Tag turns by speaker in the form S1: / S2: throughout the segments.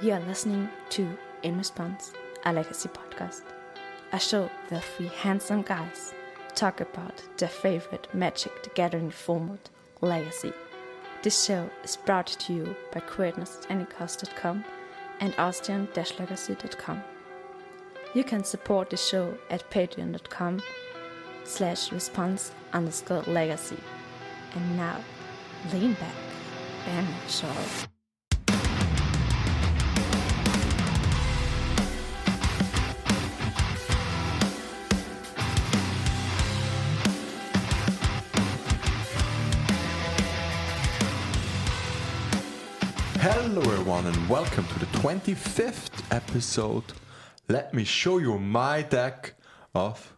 S1: You are listening to In Response, a legacy podcast. A show where three handsome guys talk about their favorite Magic the Gathering format, Legacy. This show is brought to you by queerness@anycost.com and Austrian-legacy.com. You can support the show at patreon.com/response_legacy. And now, lean back and enjoy.
S2: Hello everyone and welcome to the 25th episode. Let me show you my deck of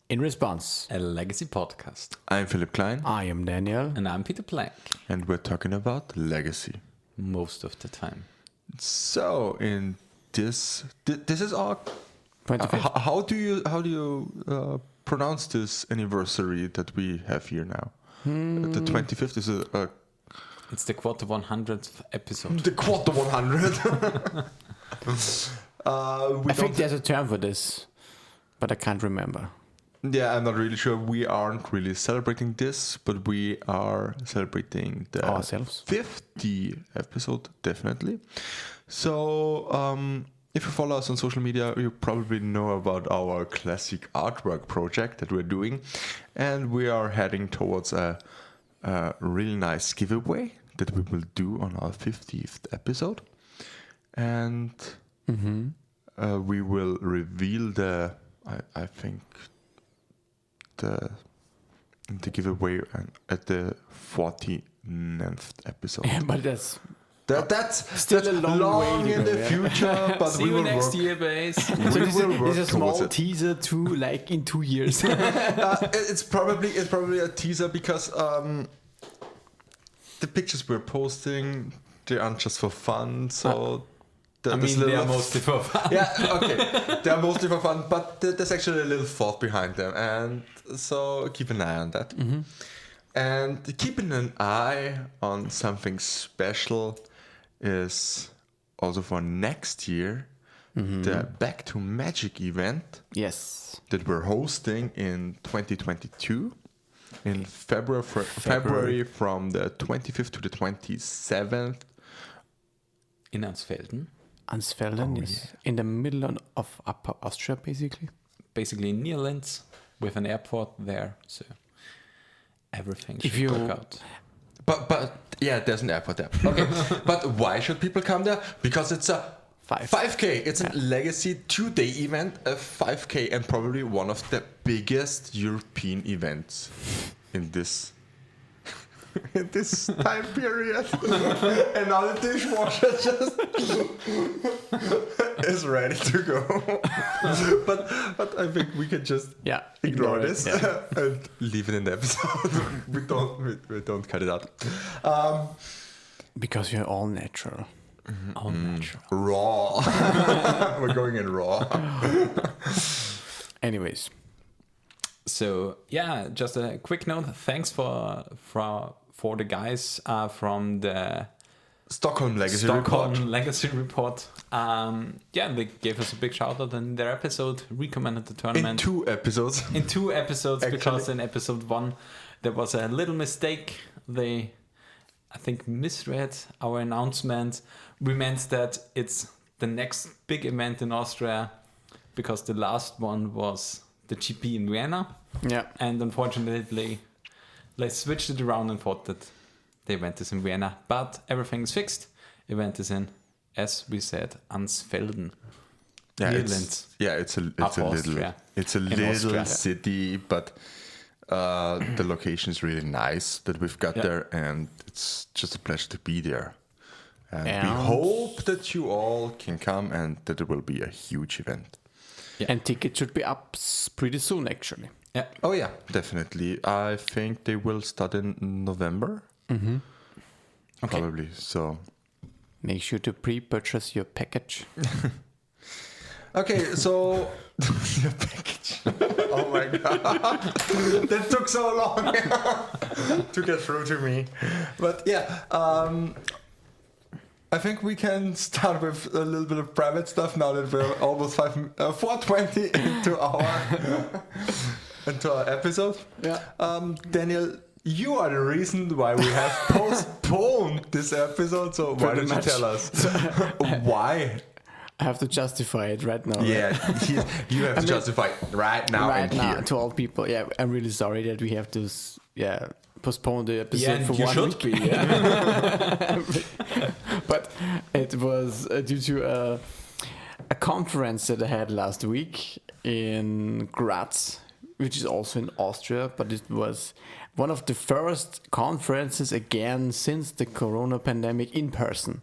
S3: In Response,
S4: A legacy podcast.
S2: I'm Philip Klein
S3: I am Daniel.
S4: And I'm Peter Plank.
S2: and we're talking about legacy.
S4: Most of the time.
S2: So in this is our
S3: 25th.
S2: how do you pronounce this anniversary that we have here now? The 25th is a
S4: It's the quarter 100th episode.
S2: the quarter 100.
S3: I think there's a term for this, but I can't remember.
S2: Yeah, I'm not really sure. We aren't really celebrating this, but we are celebrating the
S3: Ourselves.
S2: 50 episode, definitely. So, if you follow us on social media, you probably know about our classic artwork project that we're doing. And we are heading towards a really nice giveaway that we will do on our 50th episode. And we will reveal I think the giveaway at the 49th episode.
S3: Yeah, but that's
S2: That's
S3: still a long way to
S2: in
S3: go,
S2: the
S3: yeah.
S2: future, but
S4: See
S2: we
S4: you
S2: will
S4: next
S2: work.
S4: year, base.
S3: so
S2: We
S3: this
S2: will
S3: is
S2: work
S3: a small
S2: towards it.
S3: teaser to like in 2 years.
S2: It's probably a teaser because the pictures we're posting, they aren't just for fun. So
S4: I mean, they are mostly for fun.
S2: yeah, okay, they are mostly for fun, but there's actually a little thought behind them, and so keep an eye on that. And keeping an eye on something special is also for next year the Back to Magic event
S3: Yes.
S2: that we're hosting in 2022 in February from the 25th to the 27th.
S4: In Ansfelden.
S3: Ansfelden is in the middle of Upper Austria, basically.
S4: Basically in Netherlands with an airport there. So everything
S3: If
S4: should
S3: you-
S4: work out.
S2: But yeah, there's an airport there. Okay, but why should people come there? Because it's a 5K. It's a legacy 2-day event, a 5K, and probably one of the biggest European events in this time period. And now the dishwasher just is ready to go. but I think we can just
S3: Yeah.
S2: ignore
S3: it,
S2: this
S3: yeah.
S2: and leave it in the episode. we don't cut it out.
S3: Because you're all natural.
S4: All natural.
S2: Raw. We're going in raw.
S3: Anyways,
S4: So yeah, just a quick note. Thanks for the guys from the
S2: Stockholm Legacy
S4: Stockholm
S2: Report.
S4: Legacy Report. Yeah, they gave us a big shout out in their episode, recommended the
S2: In
S4: tournament.
S2: 2 episodes.
S4: In 2 episodes,
S2: Actually.
S4: because in episode 1 there was a little mistake. They, I think, misread our announcement. We meant that it's the next big event in Austria, because the last one was the GP in Vienna,
S3: yeah.
S4: and unfortunately they switched it around and thought that the event is in Vienna, but everything is fixed. Event is in, as we said, Ansfelden.
S2: Yeah,
S4: Netherlands.
S2: it's a
S4: Upper
S2: little
S4: Austria.
S2: it's a
S4: In
S2: little
S4: Austria.
S2: city, but the location is really nice that we've got
S4: Yeah.
S2: there, and it's just a pleasure to be there. And we
S3: And-
S2: hope that you all can come and that it will be a huge event.
S3: And tickets should be up pretty soon, actually.
S4: Yeah,
S2: Oh yeah, definitely. I think they will start in November.
S4: okay.
S2: Probably. So
S3: Make sure to pre-purchase your package.
S2: okay, so your package. Oh my god, that took so long to get through to me. But yeah, I think we can start with a little bit of private stuff now that we're almost 4:20 into our episode.
S3: Yeah.
S2: Daniel, you are the reason why we have postponed this episode. So why
S3: Pretty
S2: don't you
S3: much.
S2: tell us why?
S3: I have to justify it right now.
S2: Yeah, you have to justify it right now
S3: Right
S2: and
S3: now
S2: here.
S3: to all people. Yeah, I'm really sorry that we have to. Postpone the episode
S4: Yeah,
S3: for
S4: and you
S3: 1
S4: should
S3: week.
S4: be. Yeah.
S3: But it was due to a conference that I had last week in Graz, which is also in Austria, but it was one of the first conferences again since the corona pandemic in person.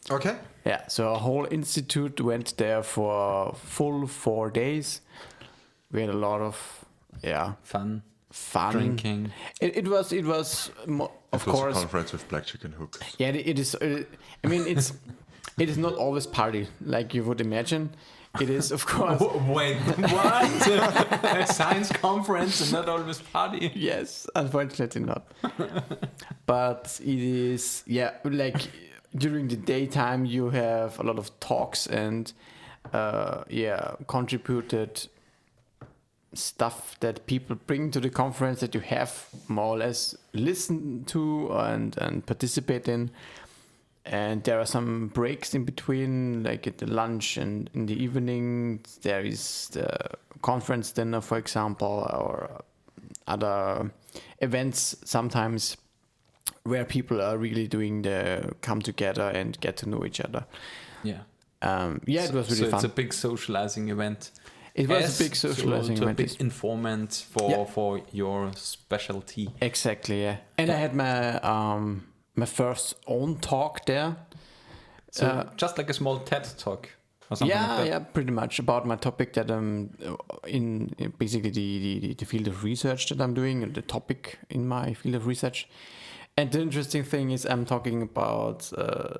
S2: Okay.
S3: Yeah, so a whole institute went there for full 4 days. We had a lot of
S4: Fun.
S3: fun.
S4: Drinking.
S3: It was of
S2: It was
S3: course
S2: a conference with black chicken hooks.
S3: Yeah, it is. I mean, it is not always party like you would imagine. It is, of course.
S4: Wait, what? A science conference and not always party?
S3: Yes, unfortunately not. But it is, like during the daytime you have a lot of talks and contributed stuff that people bring to the conference that you have more or less listened to and participate in. And there are some breaks in between, like at the lunch and in the evening. There is the conference dinner, for example, or other events sometimes where people are really doing the come together and get to know each other.
S4: Yeah.
S3: It was really fun.
S4: It's a big socializing event.
S3: It was a big socializing
S4: to a
S3: event.
S4: big informant for your specialty.
S3: Exactly, yeah. And I had my first own talk there.
S4: So just like a small TED talk or something like that.
S3: Yeah, pretty much about my topic that I'm in basically the field of research that I'm doing and the topic in my field of research. And the interesting thing is I'm talking about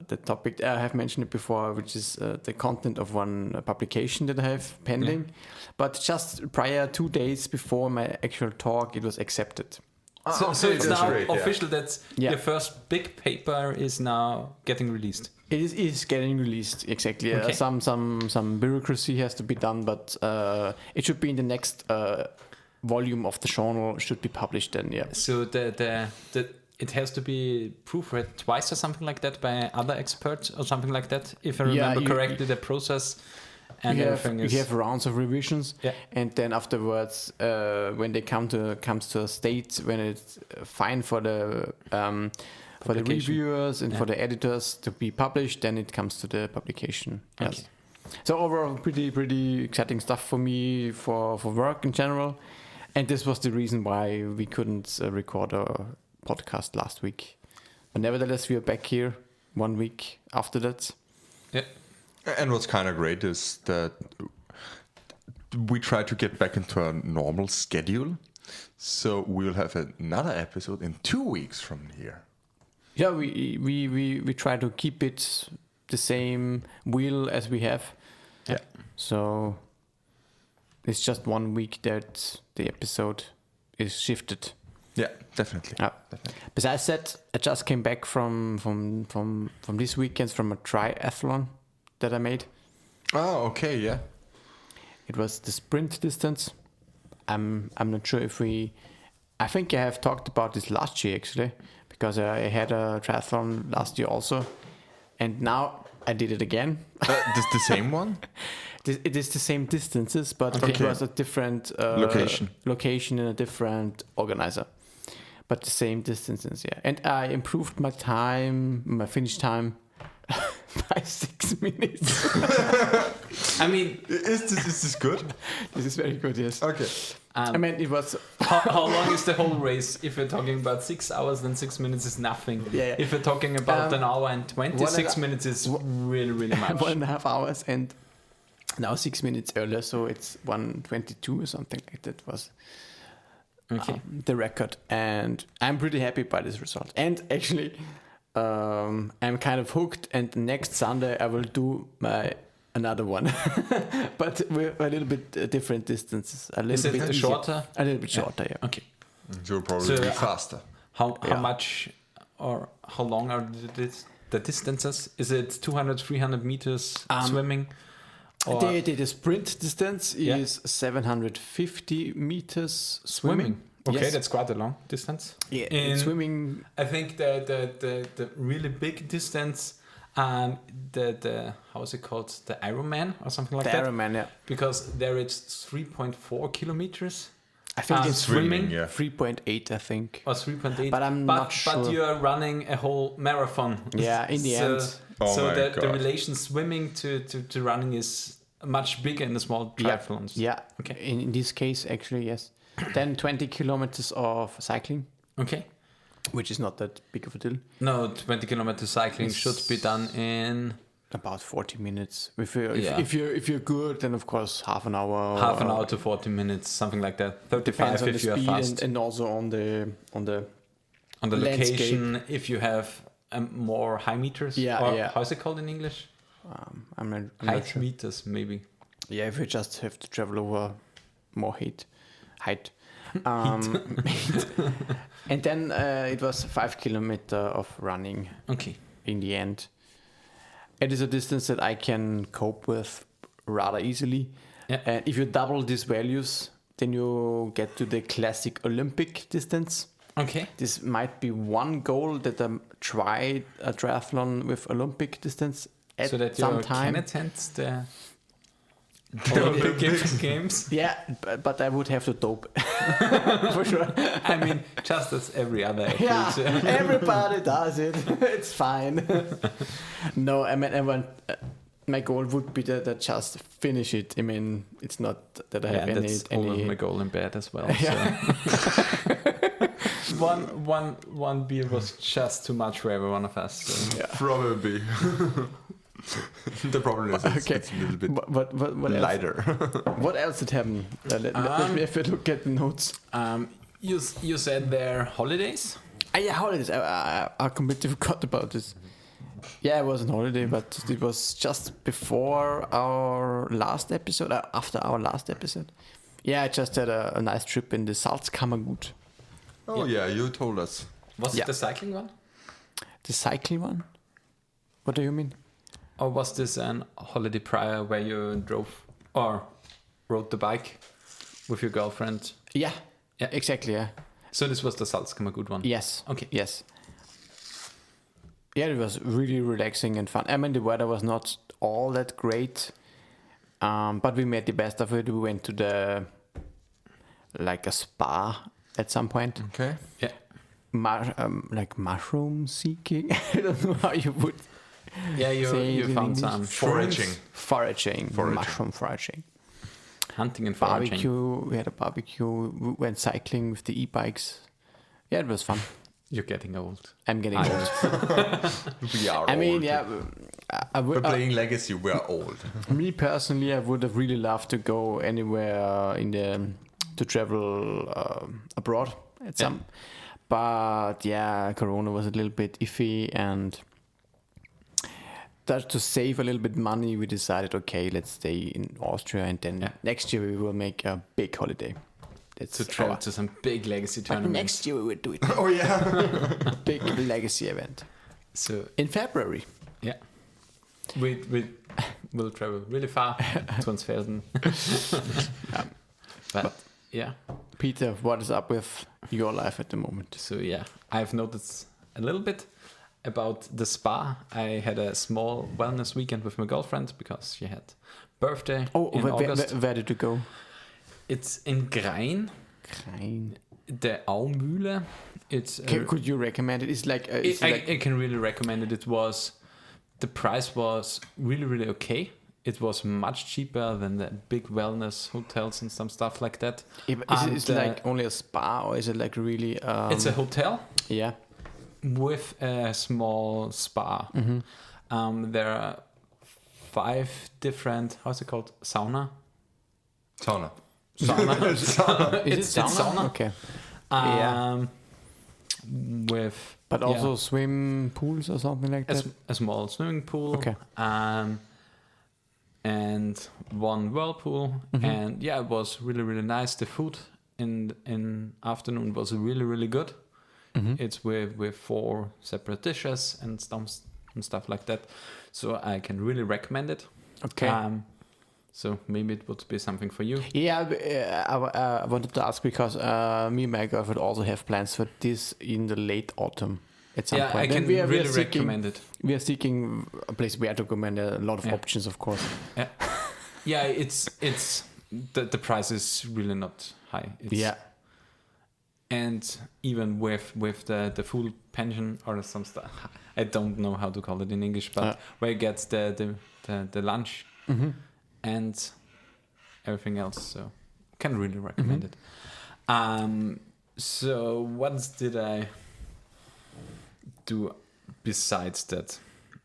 S3: the topic, I have mentioned it before, which is the content of one publication that I have pending. Yeah. But just prior 2 days before my actual talk, it was accepted.
S4: So it's now
S2: great,
S4: official that your first big paper is now getting released.
S3: It is getting released, exactly.
S4: Okay.
S3: Some bureaucracy has to be done, but it should be in the next volume of the journal, should be published then, yeah.
S4: So it has to be proofread twice or something like that by other experts or something like that, if I remember correctly, the process and everything is...
S3: You have rounds of revisions,
S4: yeah.
S3: And then afterwards, when they comes to a state when it's fine for the reviewers and for the editors to be published, then it comes to the publication. Yes.
S4: Okay.
S3: So overall, pretty exciting stuff for me for work in general, and this was the reason why we couldn't record a podcast last week. But nevertheless, we are back here 1 week after that.
S4: Yeah.
S2: And what's kind of great is that we try to get back into a normal schedule. So we'll have another episode in 2 weeks from here.
S3: Yeah, we try to keep it the same wheel as we have.
S2: Yeah.
S3: So it's just 1 week that the episode is shifted.
S2: Yeah, definitely.
S3: Besides that, I just came back from this weekend from a triathlon that I made.
S2: Oh, okay, yeah.
S3: It was the sprint distance. I'm not sure if I think I have talked about this last year actually, because I had a triathlon last year also, and now I did it again.
S2: This the same one?
S3: It is the same distances, but it was a different location and a different organizer. But the same distances, yeah. And I improved my finish time by 6 minutes.
S4: I mean,
S2: is this good?
S3: This is very good, yes.
S2: Okay.
S3: I mean, it was...
S4: how long is the whole race? If you're talking about 6 hours, then 6 minutes is nothing.
S3: Yeah.
S4: If you're talking about an hour and 26 minutes is really, really much.
S3: 1.5 hours, and now 6 minutes earlier, so it's 1:22 or something like that was the record. And I'm pretty happy by this result. And actually, I'm kind of hooked, and next Sunday I will do another one, but with a little bit different distances.
S4: Is it shorter?
S3: A little bit shorter, yeah.
S4: Okay.
S2: So probably be faster.
S4: How much or how long are the the distances? Is it 200, 300 meters swimming? Or
S3: The sprint distance
S4: Yeah.
S3: is 750 meters swimming.
S4: Okay,
S3: Yes.
S4: that's quite a long distance.
S3: Yeah,
S4: In-
S3: swimming.
S4: I think the really big distance, the how is it called, the Ironman or something like
S3: The
S4: that,
S3: Ironman, yeah.
S4: because there it's 3.4 kilometers.
S3: I think it's
S4: Swimming,
S2: yeah.
S3: 3.8, I think.
S4: Or 3.8,
S3: But I'm not sure.
S4: But you are running a whole marathon.
S3: Yeah, in the end.
S2: Oh
S4: so
S2: my
S4: the
S2: God.
S4: relation swimming to running is much bigger in the small triathlons.
S3: Yeah.
S4: Okay.
S3: In this case, actually, yes. Then 20 kilometers of cycling,
S4: Okay.
S3: which is not that big of a deal.
S4: No, 20 kilometer cycling
S3: It's-
S4: should be done in
S3: About 40 minutes. If you're
S4: Yeah.
S3: if you're good, then of course half an hour.
S4: half an hour to 40 minutes, something like that. 35
S3: Depends on the
S4: if you are
S3: speed
S4: fast.
S3: and also on the
S4: On the
S3: landscape.
S4: location, if you have more high meters.
S3: Yeah,
S4: or
S3: yeah.
S4: How is it called in English?
S3: I'm not
S4: Height
S3: sure.
S4: meters, maybe.
S3: Yeah, if you just have to travel over more height. And then it was 5 kilometer of running
S4: Okay.
S3: in the end. It is a distance that I can cope with rather easily.
S4: Yeah.
S3: And if you double these values, then you get to the classic Olympic distance.
S4: Okay.
S3: This might be one goal that I tried a triathlon with Olympic distance at
S4: So that
S3: some
S4: you
S3: time.
S4: can attend the Olympic Games.
S3: Yeah, but I would have to dope for sure.
S4: I mean, just as every other
S3: Yeah,
S4: athlete.
S3: everybody does it. It's fine. No, I mean, my goal would be that just finish it. I mean, it's not that I have
S4: Yeah,
S3: any.
S4: that's always my goal in bed as well. So. one beer was just too much for every one of us. So.
S3: Yeah.
S2: Probably. The problem is
S3: Okay.
S2: it's a little bit
S3: What else?
S2: lighter.
S3: What else did happen? Let me have a look at the notes.
S4: You said their holidays.
S3: Yeah, holidays. I completely forgot about this. Yeah, it was on holiday, but it was just before our last episode, after our last episode. Yeah, I just had a nice trip in the Salzkammergut.
S2: Oh yeah, you told us.
S4: Was
S3: Yeah.
S4: it the cycling one?
S3: The cycling one? What do you mean?
S4: Or was this an holiday prior where you drove or rode the bike with your girlfriend?
S3: Yeah,
S4: Yeah.
S3: exactly, yeah.
S4: So this was the Salzkammergut one?
S3: Yes.
S4: Okay.
S3: Yes. Yeah, it was really relaxing and fun. I mean, the weather was not all that great, but we made the best of it. We went to a spa at some point.
S2: Okay.
S4: Yeah.
S3: Like mushroom seeking. I don't know how you would
S4: Yeah,
S3: say it
S4: you
S3: in
S4: found
S3: English.
S4: some
S2: Foraging.
S3: Foraging,
S2: Foraging.
S3: mushroom foraging.
S4: hunting and foraging.
S3: Barbecue. We had a barbecue. We went cycling with the e-bikes. Yeah, it was fun.
S4: You're getting old.
S3: I'm getting old.
S2: We are
S3: I mean,
S2: old.
S3: yeah. I
S2: We're
S3: would,
S2: playing Legacy, we are old.
S3: me personally, I would have really loved to go anywhere to travel abroad at some. But yeah, Corona was a little bit iffy, and that to save a little bit money, we decided, okay, let's stay in Austria, and then next year we will make a big holiday. That's
S4: To travel
S3: our-
S4: to some big legacy
S3: But
S4: tournaments.
S3: next year we will do it.
S2: Oh yeah.
S3: Big legacy event
S4: So
S3: in February.
S4: yeah, we will travel really far to Ansfelden. But yeah,
S3: Peter, what is up with your life at the moment?
S4: so yeah, I've noticed a little bit about the spa. I had a small wellness weekend with my girlfriend because she had birthday in August.
S3: Where did you go?
S4: It's in Grein,
S3: Klein.
S4: the Aumühle. It's
S3: Could you recommend it? It's like
S4: I can really recommend it. The price was really okay. It was much cheaper than the big wellness hotels and some stuff like that.
S3: Is it
S4: And,
S3: like only a spa, or is it like really?
S4: It's a hotel
S3: Yeah.
S4: with a small spa. There are 5 different, how's it called? Sauna?
S2: Sauna.
S4: Sauna.
S3: Is it
S4: It's sauna.
S3: Okay. Yeah.
S4: With
S3: But also swim pools or something like that.
S4: a small swimming pool.
S3: Okay.
S4: And one whirlpool. And yeah, it was really nice. The food in afternoon was really good. It's with 4 separate dishes and and stuff like that. So I can really recommend it.
S3: Okay.
S4: So maybe it would be something for you.
S3: Yeah, I wanted to ask because me and my girlfriend also have plans for this in the late autumn at some point.
S4: I can
S3: And we are
S4: really
S3: seeking-
S4: recommend it.
S3: We are seeking a place where to go, and a lot of options, of course.
S4: Yeah, it's the price is really not high. It's, and even with the full pension or some stuff, I don't know how to call it in English, but where you get the lunch and everything else, so can really recommend it. So what did I do besides that?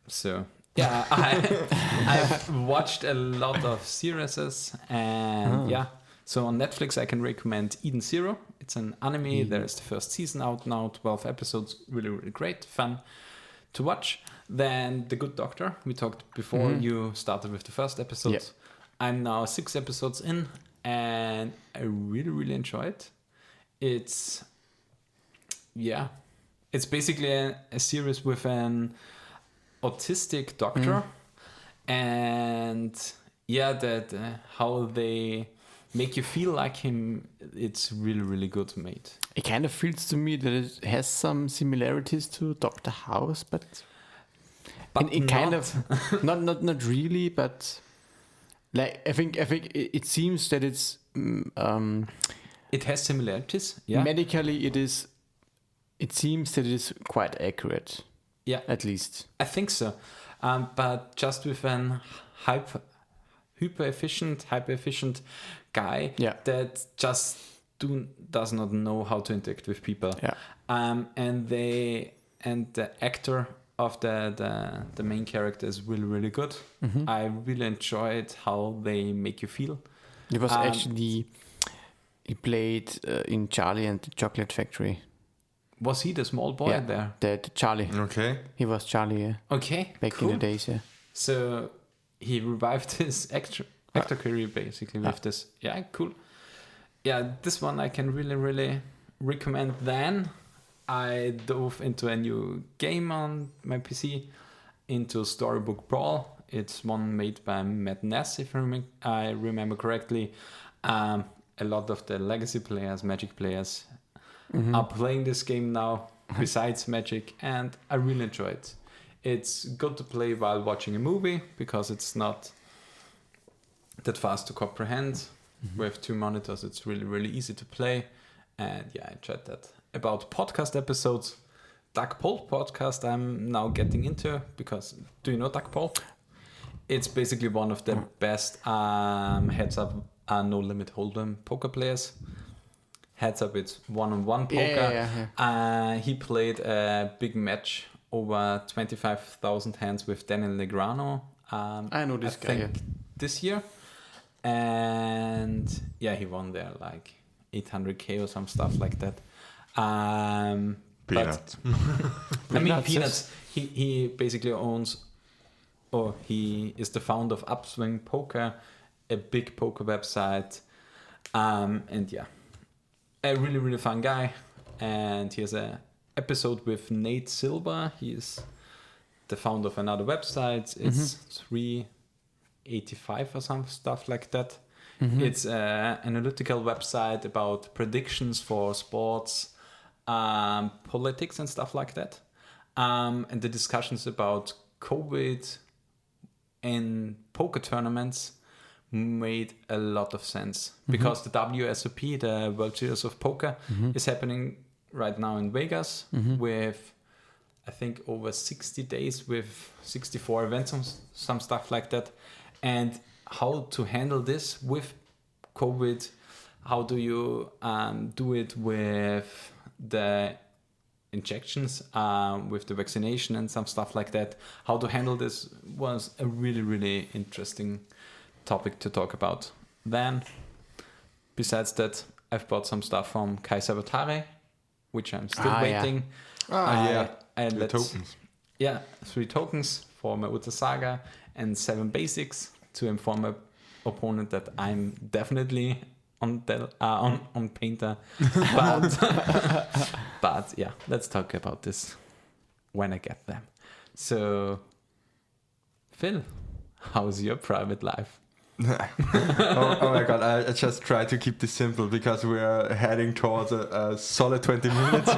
S4: So yeah, I've watched a lot of series, and so on Netflix I can recommend Eden Zero. It's an anime. There's the first season out now, 12 episodes, really, really great, fun to watch. Then The Good Doctor, we talked before, you started with the first episode.
S3: Yeah.
S4: I'm now 6 episodes in, and I really, really enjoy it. It's basically a series with an autistic doctor, and that how they make you feel like him. It's really, really good made.
S3: It kind of feels to me that it has some similarities to Dr. House, but it kind of not really, but like I think it seems that it's
S4: it has similarities. Yeah,
S3: medically it seems that it is quite accurate.
S4: Yeah,
S3: at least
S4: I think so. But just with an hyper efficient guy that just does not know how to interact with people.
S3: Yeah.
S4: And the actor of the main character is really, really good. I really enjoyed how they make you feel.
S3: It was actually he played in Charlie and the Chocolate Factory.
S4: Was he the small boy there?
S3: The Charlie.
S2: Okay.
S3: He was Charlie. Yeah.
S4: Okay.
S3: Back
S4: cool.
S3: in the days. Yeah.
S4: So he revived his actor career basically with this. Yeah, cool. Yeah, this one I can really, really recommend. Then I dove into a new game on my PC, into Storybook Brawl. It's one made by Matt Ness, if I remember correctly. A lot of the legacy players, Magic players, are playing this game now, besides Magic, and I really enjoy it. It's good to play while watching a movie, because it's not that fast to comprehend. With 2 monitors, it's really, really easy to play. And yeah, I enjoyed that. About podcast episodes, Doug Polk podcast I'm now getting into, because do you know Doug Polk? It's basically one of the best heads up no limit hold'em poker players. Heads up, it's one-on-one poker. He played a big match over 25,000 hands with Daniel Negreanu.
S3: I know this guy.
S4: This year. And yeah, he won there like 800k or some stuff like that.
S2: Peanuts.
S4: I mean, Peanuts. He basically owns, or he is the founder of Upswing Poker, a big poker website. And yeah, a really, really fun guy. And he has a episode with Nate Silver. He is the founder of another website. It's 385 or some stuff like that. It's an analytical website about predictions for sports, politics and stuff like that. And the discussions about COVID in poker tournaments made a lot of sense, because the WSOP, the World Series of Poker, is happening right now in Vegas with, I think, over 60 days with 64 events and some stuff like that. And how to handle this with COVID, how do you do it with the injections, with the vaccination and some stuff like that. How to handle this was a really, really interesting topic to talk about. Then, besides that, I've bought some stuff from Kai Sabatari, which I'm still waiting.
S2: The
S4: The
S2: tokens.
S4: Yeah, 3 tokens for my Uta Saga and 7 basics to inform my opponent that I'm definitely on Painter. But yeah, let's talk about this when I get them. So Phil, how's your private life?
S2: Oh my god, I just try to keep this simple because we are heading towards a solid 20 minutes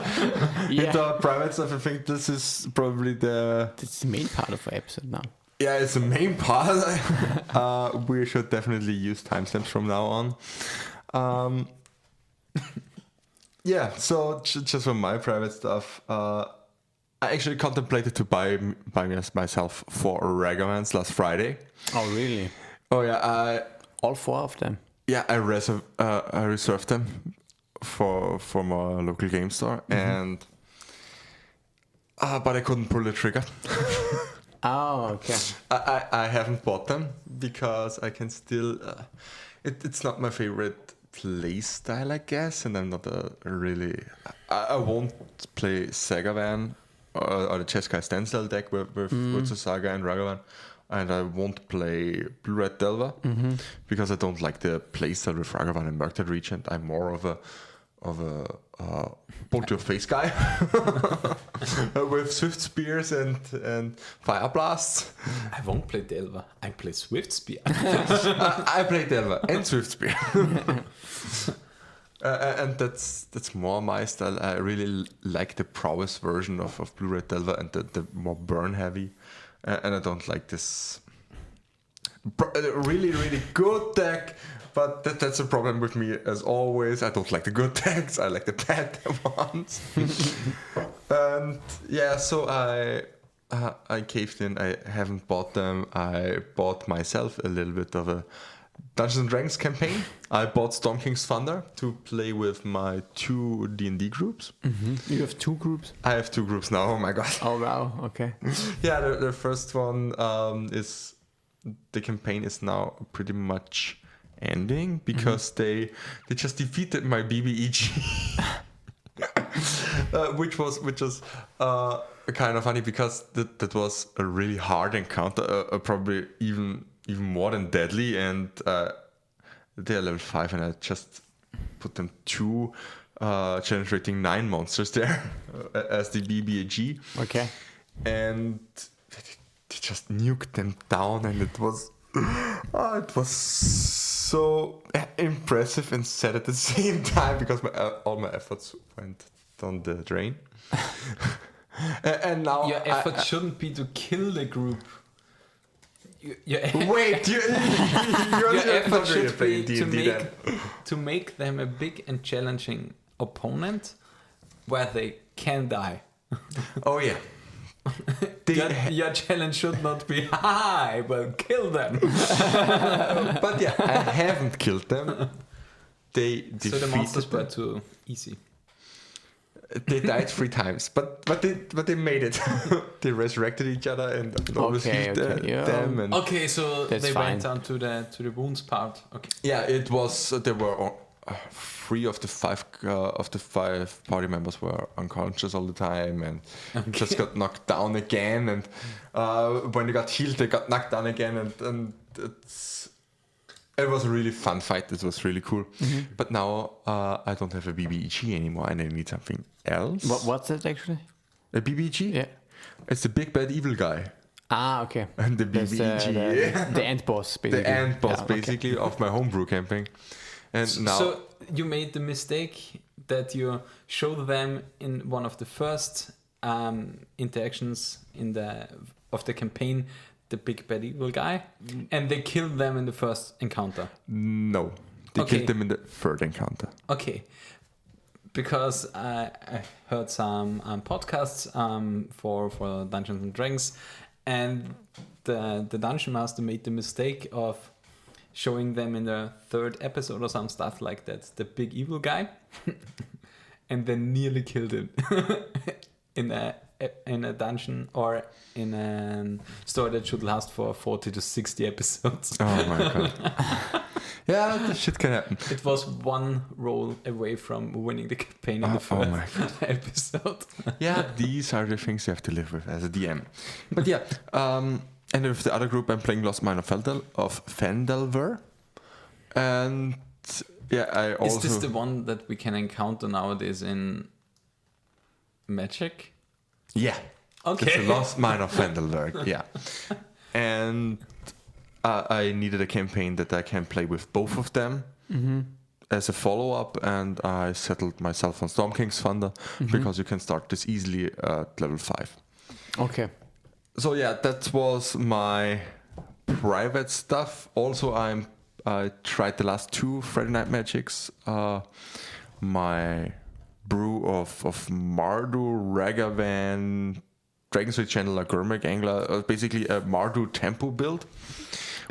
S2: into our private stuff. I think this is probably
S3: This is the main part of our episode now.
S2: Yeah, it's the main part. We should definitely use timestamps from now on. Yeah, so just for my private stuff, I actually contemplated to buy myself 4 Ragavans last Friday.
S3: Oh, really?
S2: Oh yeah,
S3: All 4 of them?
S2: I reserved them for my local game store, and but I couldn't pull the trigger.
S3: Oh, okay.
S2: I haven't bought them because I can still. It's not my favorite play style, I guess, and I'm not a really. I won't play Sagavan or the Jeskai Standstill deck with Urza Saga and Ragavan, and I won't play Blue Red Delver because I don't like the playstyle with Ragavan and Murktide Regent. I'm more of a bolt your face guy with Swift Spears and Fire Blasts.
S4: I won't play Delver. I play Swift Spear.
S2: I play Delver and Swift Spear. And that's more my style. I really like the prowess version of Blue Red Delver and the more burn heavy. And I don't like this really, really good deck. But that's a problem with me as always. I don't like the good decks. I like the bad ones. And yeah, so I caved in. I haven't bought them. I bought myself a little bit of a Dungeons and Dragons campaign. I bought Storm King's Thunder to play with my 2 D&D groups.
S3: You have 2 groups?
S2: I have 2 groups now. Oh my god.
S3: Oh wow. Okay.
S2: Yeah, the first one is the campaign is now pretty much ending because they just defeated my BBEG. which was kind of funny because that was a really hard encounter, probably even more than deadly, and they're level 5 and I just put them 2 challenge rating 9 monsters there as the BBAG.
S3: Okay.
S2: And they just nuked them down, and it was so impressive and sad at the same time because all my efforts went down the drain. And now
S4: Your effort shouldn't be to kill the group.
S2: Wait, your
S4: effort should be to make them a big and challenging opponent where they can die.
S2: Oh yeah.
S4: Your challenge should not be, I will kill them.
S2: But yeah, I haven't killed them. They defeated
S4: So the monsters
S2: them.
S4: were too easy.
S2: They died 3 times, but they made it. They resurrected each other and always healed them. And
S4: Okay, so
S3: That's
S4: they
S3: fine.
S4: went on to the wounds part. Okay.
S2: yeah, it was. There were 3 of the 5 party members were unconscious all the time and just got knocked down again. And when they got healed, they got knocked down again. And it was a really fun fight. It was really cool. But now I don't have a BBEG anymore, and I need something else.
S3: What's that actually?
S2: A BBEG?
S3: Yeah.
S2: It's the big bad evil guy.
S3: Ah, okay.
S2: And the
S3: That's
S2: BBEG.
S3: the end boss, basically.
S2: The end boss,
S3: Yeah, okay.
S2: basically, of my homebrew campaign. And now.
S4: So you made the mistake that you showed them in one of the first interactions of the campaign, the big bad evil guy, and they killed them in the first encounter.
S2: No. They killed them in the 3rd encounter.
S4: Okay. Because I heard some podcasts for Dungeons and Dragons, and the Dungeon Master made the mistake of showing them in the 3rd episode or some stuff like that, the big evil guy, and then nearly killed him in a dungeon or in a story that should last for 40 to 60 episodes.
S2: Oh my god. Yeah, this shit can happen.
S4: It was 1 roll away from winning the campaign in the
S2: Oh
S4: first
S2: my god.
S4: episode.
S2: Yeah, these are the things you have to live with as a DM. But yeah, and with the other group, I'm playing Lost Mine of Phandelver. And yeah, I also...
S4: Is this the one that we can encounter nowadays in Magic?
S2: Yeah.
S4: Okay.
S2: It's the Lost Mine of Phandelver, yeah. and I needed a campaign that I can play with both of them as a follow-up, and I settled myself on Storm King's Thunder because you can start this easily at level 5.
S3: Okay.
S2: So yeah, that was my private stuff. Also, I tried the last 2 Friday Night Magics. My brew of Mardu, Ragavan, Dragon's Channeler, Gurmag Angler, basically a Mardu tempo build.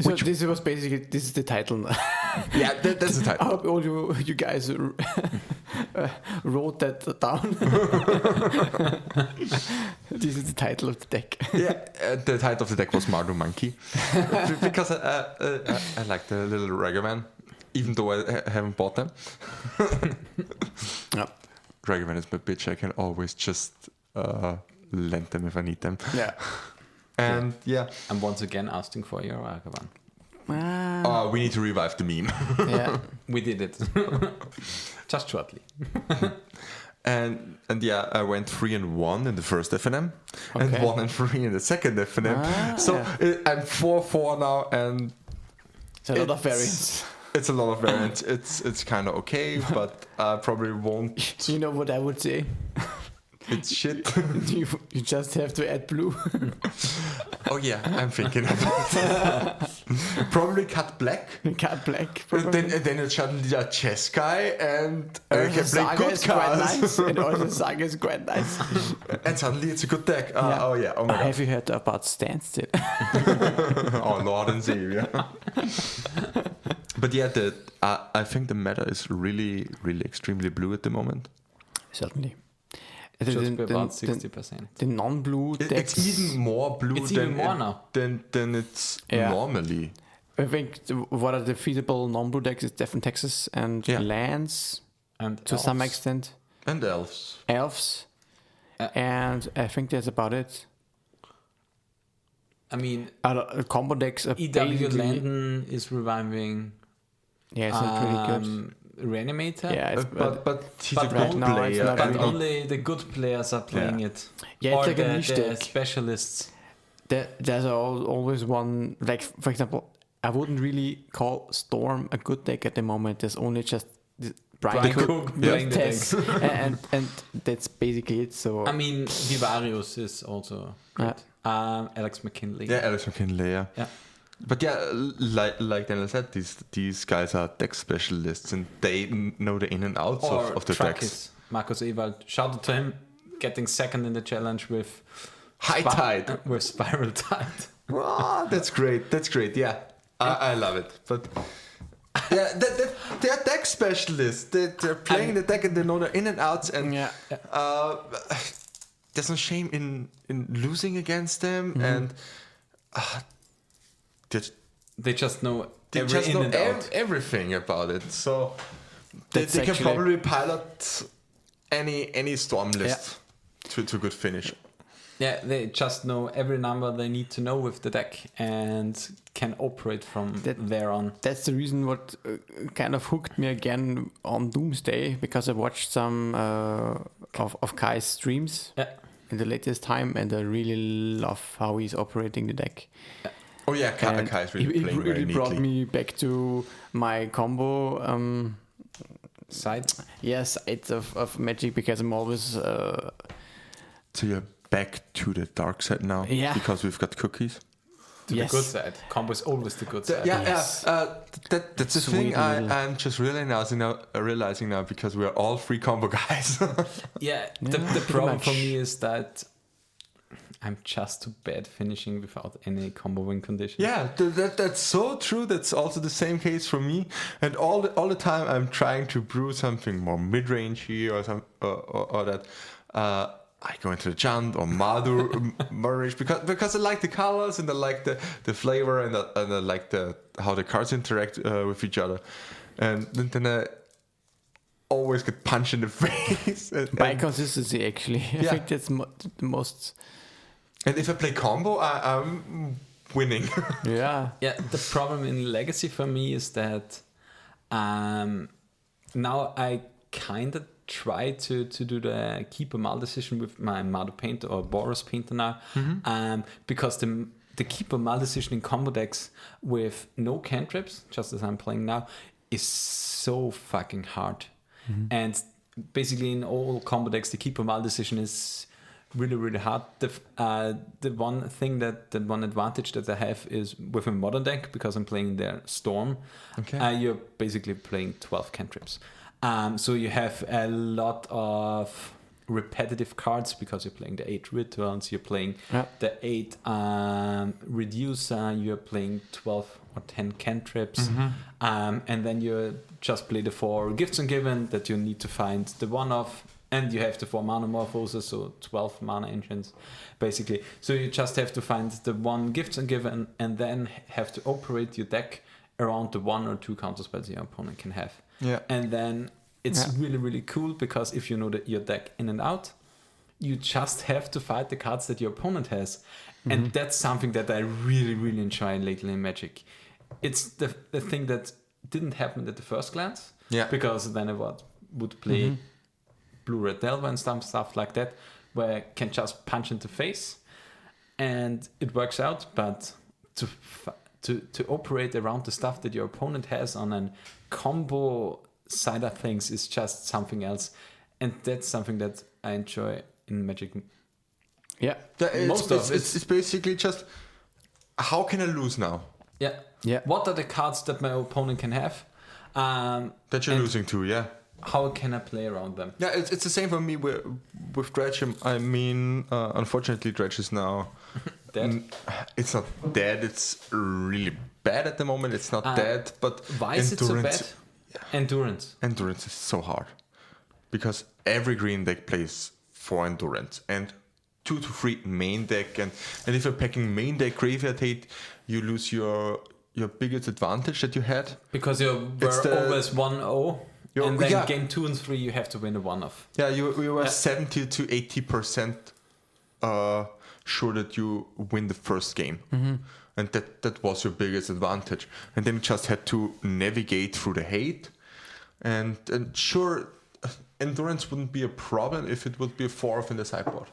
S3: So this is the title.
S2: Yeah, that's the
S3: I
S2: title.
S3: hope all you guys wrote that down. This is the title of the deck.
S2: Yeah, the title of the deck was Mardu Monkey because I like the little Ragavan, even though I haven't bought them.
S3: Yeah.
S2: Ragavan is my bitch. I can always just lend them if I need them.
S3: Yeah.
S2: And yeah,
S4: I'm once again asking for your Ragavan.
S2: we need to revive the meme.
S3: Yeah.
S4: We did it. Just shortly.
S2: And yeah, I went 3-1 in the first FNM, and
S3: Okay.
S2: 1-3 in the second FNM. So
S3: yeah.
S2: I'm 4-4 now, and
S3: It's a lot of
S2: It's-
S3: variants.
S2: it's a lot of variants. It's kind of okay, but I probably won't.
S3: You know what I would say?
S2: It's shit.
S3: you just have to add blue.
S2: Oh yeah, I'm thinking about it. Probably cut black.
S3: Cut black.
S2: Then it's suddenly a chess guy, and I can play
S3: Saga
S2: good
S3: is quite
S2: cards.
S3: nice, and also Saga is quite nice.
S2: And suddenly it's a good deck.
S3: Yeah.
S2: Oh yeah, oh my god.
S3: Have you heard about Standstill?
S2: Oh Lord and Savior. But yeah, I think the meta is really, really extremely blue at the moment.
S3: Certainly.
S4: Should be about 60%.
S3: The non-blue decks.
S2: It's even more blue
S4: It's
S2: than
S4: even more now.
S2: than it's
S3: Yeah.
S2: normally.
S3: I think what are the feasible non-blue decks is Death and Texas and
S2: Yeah.
S3: lands
S4: And
S3: to some
S4: elves.
S3: extent.
S2: And elves.
S3: Elves. And I think that's about it.
S4: I mean,
S3: Combo decks are
S4: EW
S3: basically...
S4: Landon is reviving.
S3: Yeah, it's not really good.
S4: Reanimator.
S3: Yeah, it's,
S2: But he's
S4: but
S2: a good
S3: right now it's
S2: player.
S3: not
S4: But
S2: and
S3: really-
S4: only the good players are playing it.
S3: Yeah, it's
S4: or
S3: like a
S4: the,
S3: niche
S4: the
S3: deck.
S4: specialists.
S3: There's always one, like, for example, I wouldn't really call Storm a good deck at the moment. There's only just Brian
S4: Brian
S3: Cook
S4: Cook
S3: with
S4: playing the
S3: Tess, and that's basically it. So
S4: I mean, Vivarius is also
S3: Yeah.
S4: great. Alex McKinley.
S2: Yeah, Alex McKinley, yeah.
S4: Yeah.
S2: But yeah, like Daniel said, these guys are deck specialists and they know the in and outs
S4: Or
S2: of the decks.
S4: Trakis, Markus Ewald. Shout out to him, getting second in the challenge with
S2: High Tide.
S4: with Spiral Tide.
S2: Oh, that's great. That's great. Yeah, I love it. But yeah, they're deck specialists. They're playing the deck and they know the in and outs. And
S3: yeah,
S2: there's no shame in losing against them. And
S4: They just know
S2: they
S4: every
S2: just
S4: in
S2: know
S4: and out.
S2: everything about it. So they
S3: That's
S2: can
S3: actually-
S2: probably pilot any storm list to good finish.
S4: Yeah, they just know every number they need to know with the deck and can operate from there on.
S3: that's the reason what kind of hooked me again on Doomsday, because I watched some of Kai's streams
S4: Yeah.
S3: in the latest time, and I really love how he's operating the deck.
S2: Oh yeah,
S3: And
S2: Kai is really
S3: it
S2: playing very
S3: really brought
S2: neatly.
S3: me back to my combo
S4: Side.
S3: sides of Magic, because I'm always
S2: So you're back to the dark side now,
S3: Yeah.
S2: because we've got cookies.
S4: To
S3: Yes.
S4: the good side. Combo is always the good side.
S3: Yes.
S2: That's the
S3: Sweet
S2: thing
S3: little-
S2: I'm just realizing now because we're all free combo guys.
S4: Yeah,
S3: Yeah,
S4: the
S3: pretty
S4: problem
S3: much.
S4: for me is that I'm just too bad finishing without any combo win condition.
S2: Yeah, that's so true. That's also the same case for me. And all the time I'm trying to brew something more mid-range here or some or that. I go into the Jund or Mardu because I like the colors and I like the flavor and I like how the cards interact with each other. And then I always get punched in the face.
S3: by consistency, actually. I
S2: Yeah.
S3: think that's the most.
S2: And if I play combo, I'm winning.
S3: Yeah.
S4: Yeah, the problem in Legacy for me is that now I kind of try to do the keep a mal decision with my Mardu Painter or Boros Painter now, because the the Keeper Maldecision in combo decks with no cantrips, just as I'm playing now, is so fucking hard. And basically in all combo decks, the Keeper Maldecision is really, really hard. The one thing the one advantage that I have is with a modern deck, because I'm playing their Storm, you're basically playing 12 cantrips. So you have a lot of repetitive cards because you're playing the 8 rituals, you're playing the 8 reducer, you're playing 12 or 10 cantrips, and then you just play the 4 gifts and given that you need to find the one of, and you have the 4 mana morphoses, so 12 mana engines basically. So you just have to find the 1 gifts and given, and then have to operate your deck around the 1 or 2 counterspells your opponent can have. And then it's really, really cool, because if you know your deck in and out, you just have to fight the cards that your opponent has. And that's something that I really, really enjoy lately in Magic. It's the thing that didn't happen at the first glance, because then I would play Blue-Red Delver and stuff like that, where I can just punch in the face and it works out. But to operate around the stuff that your opponent has on a combo side of things is just something else, and that's something that I enjoy in Magic.
S2: It's basically just, how can I lose now?
S4: What are the cards that my opponent can have
S2: that you're losing to?
S4: How can I play around them?
S2: It's the same for me with Dredge. I mean, unfortunately, Dredge is now
S4: dead.
S2: It's not dead. It's really bad at the moment. It's not dead, but
S4: why is it so bad? Endurance.
S2: Endurance is so hard, because every green deck plays for endurance, and 2 to 3 main deck, and if you're packing main deck graveyard hate, you lose your biggest advantage that you had,
S4: because you were always 1-0, and then game 2 and 3 you have to win a 1-off. You
S2: were 70 to 80% sure that you win the first game. And that was your biggest advantage. And then you just had to navigate through the hate. And sure, endurance wouldn't be a problem if it would be a 4th in the sideboard.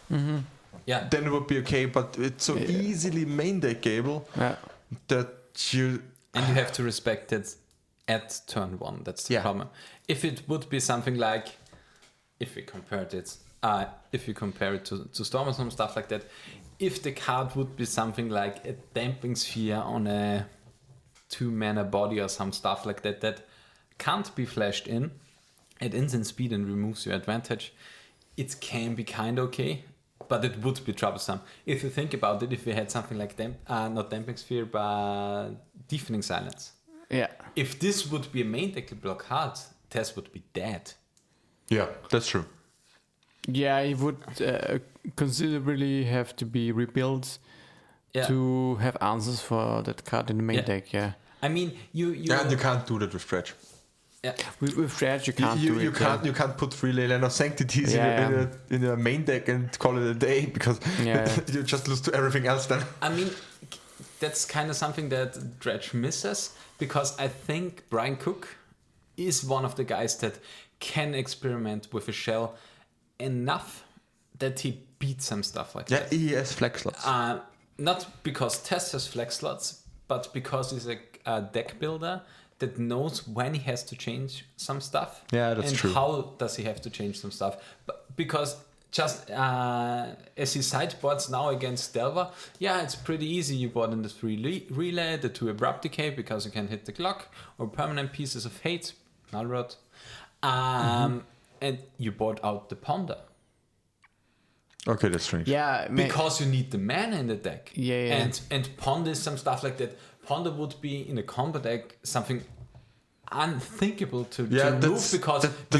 S2: Then it would be okay, but it's so easily main deckable that you...
S4: And you have to respect it at turn 1. That's the problem. If it would be something like... If you compare it to Storm or some stuff like that, if the card would be something like a Damping Sphere on a 2-mana body or some stuff like that can't be flashed in at instant speed and removes your advantage, it can be kind of okay, but it would be troublesome. If you think about it, if we had something like not Damping Sphere, but Deafening Silence. If this would be a main deck block card, Tess would be dead.
S2: Yeah, that's true.
S3: It would considerably have to be rebuilt to have answers for that card in the main deck.
S4: I mean, you
S2: can't do that with Dredge.
S3: With Dredge, you can't do it.
S2: You can't put 3 Leyline of Sanctities in your main deck and call it a day, because you just lose to everything else then.
S4: I mean, that's kind of something that Dredge misses, because I think Brian Cook is one of the guys that can experiment with a shell enough that he beats some stuff like that.
S2: He has flex slots.
S4: Not because Tess has flex slots, but because he's a deck builder that knows when he has to change some stuff.
S2: That's true.
S4: And how does he have to change some stuff. But because just as he sideboards now against Delver, it's pretty easy. You board in the 3 relay, the 2 Abrupt Decay, because you can hit the clock, or permanent Pieces of Hate, Nullrod. And you board out the Ponder.
S2: Okay, that's strange.
S4: Because you need the mana in the deck. And Ponder is some stuff like that. Ponder would be in a combo deck something unthinkable to move, because you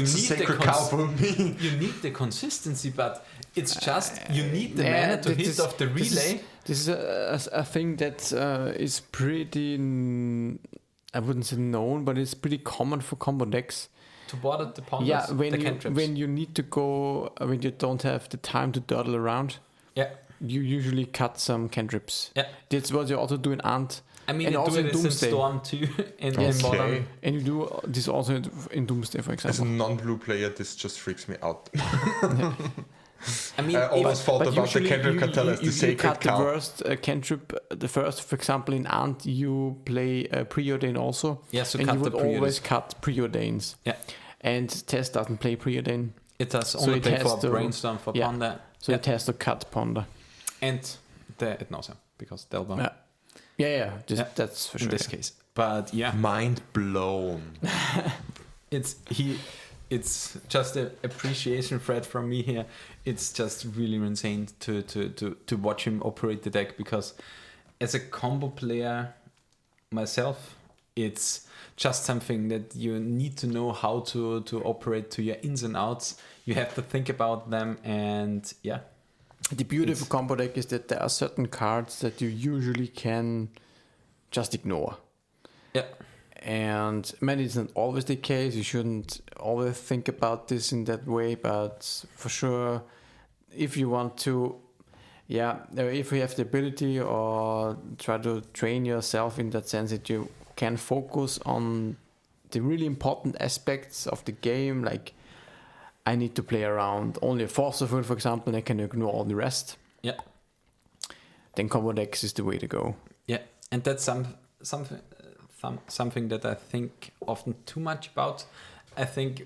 S4: need the consistency, but it's just you need the mana to hit off the relay.
S3: This is a thing that is pretty, I wouldn't say known, but it's pretty common for combo decks.
S4: To board at the ponders,
S3: when you need to go, when you don't have the time to dawdle around, you usually cut some cantrips. That's what you also do in Ant.
S4: I mean,
S3: and
S4: you
S3: also
S4: do
S3: in
S4: this
S3: Doomsday.
S4: in Storm too, in Modern.
S3: And you do this also in Doomsday, for example.
S2: As a non-blue player, this just freaks me out.
S4: I mean,
S2: I always thought
S3: But
S2: about the
S3: usually
S2: cantrip
S3: you,
S2: cartel as the
S3: you
S2: sacred
S3: cut the
S2: cow.
S3: first cantrip, the first, for example, in Ant, you play Preordain also.
S4: Yeah, so
S3: and
S4: cut
S3: you
S4: the
S3: would always
S4: Preordains.
S3: cut Preordains.
S4: Yeah.
S3: And Tess doesn't play Preordain,
S4: It does
S3: So
S4: only
S3: it
S4: play
S3: has
S4: for
S3: to-
S4: Brainstorm, for
S3: yeah.
S4: Ponder,
S3: so
S4: Yeah.
S3: it has to cut Ponder.
S4: and the Ad Nauseam, because Delver
S3: Yeah,
S4: Yeah.
S3: that's for
S4: in
S3: sure.
S4: this case. But yeah,
S2: Mind blown.
S4: it's just an appreciation thread from me here. It's just really insane to watch him operate the deck, because as a combo player myself, it's just something that you need to know how to operate to your ins and outs. You have to think about them, and yeah,
S3: The beauty of a combo deck is that there are certain cards that you usually can just ignore.
S4: yeah,
S3: And maybe it's not always the case. You shouldn't always think about this in that way, but for sure, if you want to, if you have the ability or try to train yourself in that sense that you can focus on the really important aspects of the game, like I need to play around only a Force of Will, for example, and I can ignore all the rest.
S4: yeah,
S3: Then combo decks is the way to go.
S4: yeah. And that's something that I think often too much about. I think,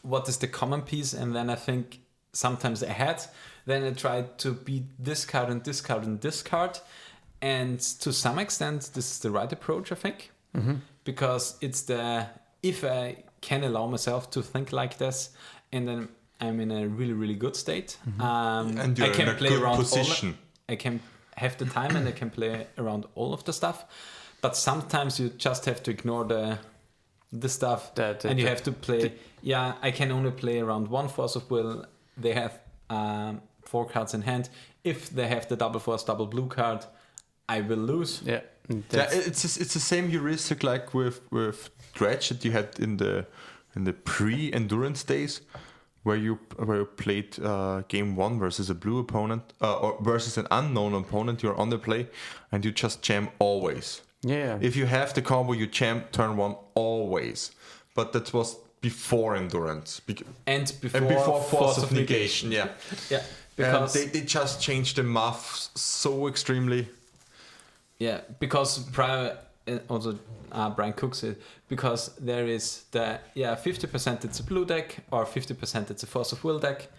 S4: what is the common piece? And then I think sometimes ahead. Then I try to beat this card and this card and this card. And to some extent, this is the right approach, I think. Because it's if I can allow myself to think like this, and then I'm in a really, really good state.
S2: And you're
S4: I can
S2: in a
S4: play
S2: good
S4: around
S2: position.
S4: I can have the time and I can play around all of the stuff. But sometimes you just have to ignore the stuff, and you have to play. I can only play around one Force of Will. They have 4 cards in hand. If they have the double force, double blue card, I will lose.
S3: Yeah.
S2: Yeah, it's the same heuristic like with Dredge that you had in the pre-endurance days, where you played game 1 versus a blue opponent or versus an unknown opponent. You're on the play and you just jam always.
S3: Yeah.
S2: If you have the combo, you jam turn 1 always. But that was before endurance
S4: And
S2: and before force of negation. Yeah,
S4: Yeah,
S2: because
S4: because
S2: they just changed the math so extremely.
S4: because prior also Brian Cook said, because there is the 50% it's a blue deck, or 50% it's a Force of Will deck,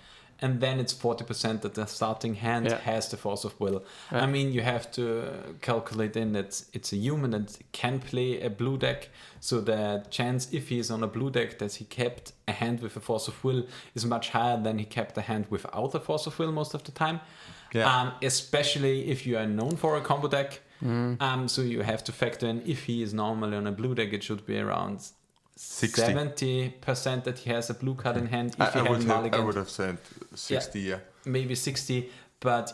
S4: and then it's 40% that the starting hand has the Force of Will. I mean, you have to calculate in that it's a human that can play a blue deck, so the chance if he's on a blue deck that he kept a hand with a Force of Will is much higher than he kept a hand without a Force of Will most of the time. Especially if you are known for a combo deck. So you have to factor in, if he is normally on a blue deck, it should be around 70% that he has a blue card in hand. If
S2: I
S4: he had mulligan,
S2: would have said 60. Yeah.
S4: maybe 60, but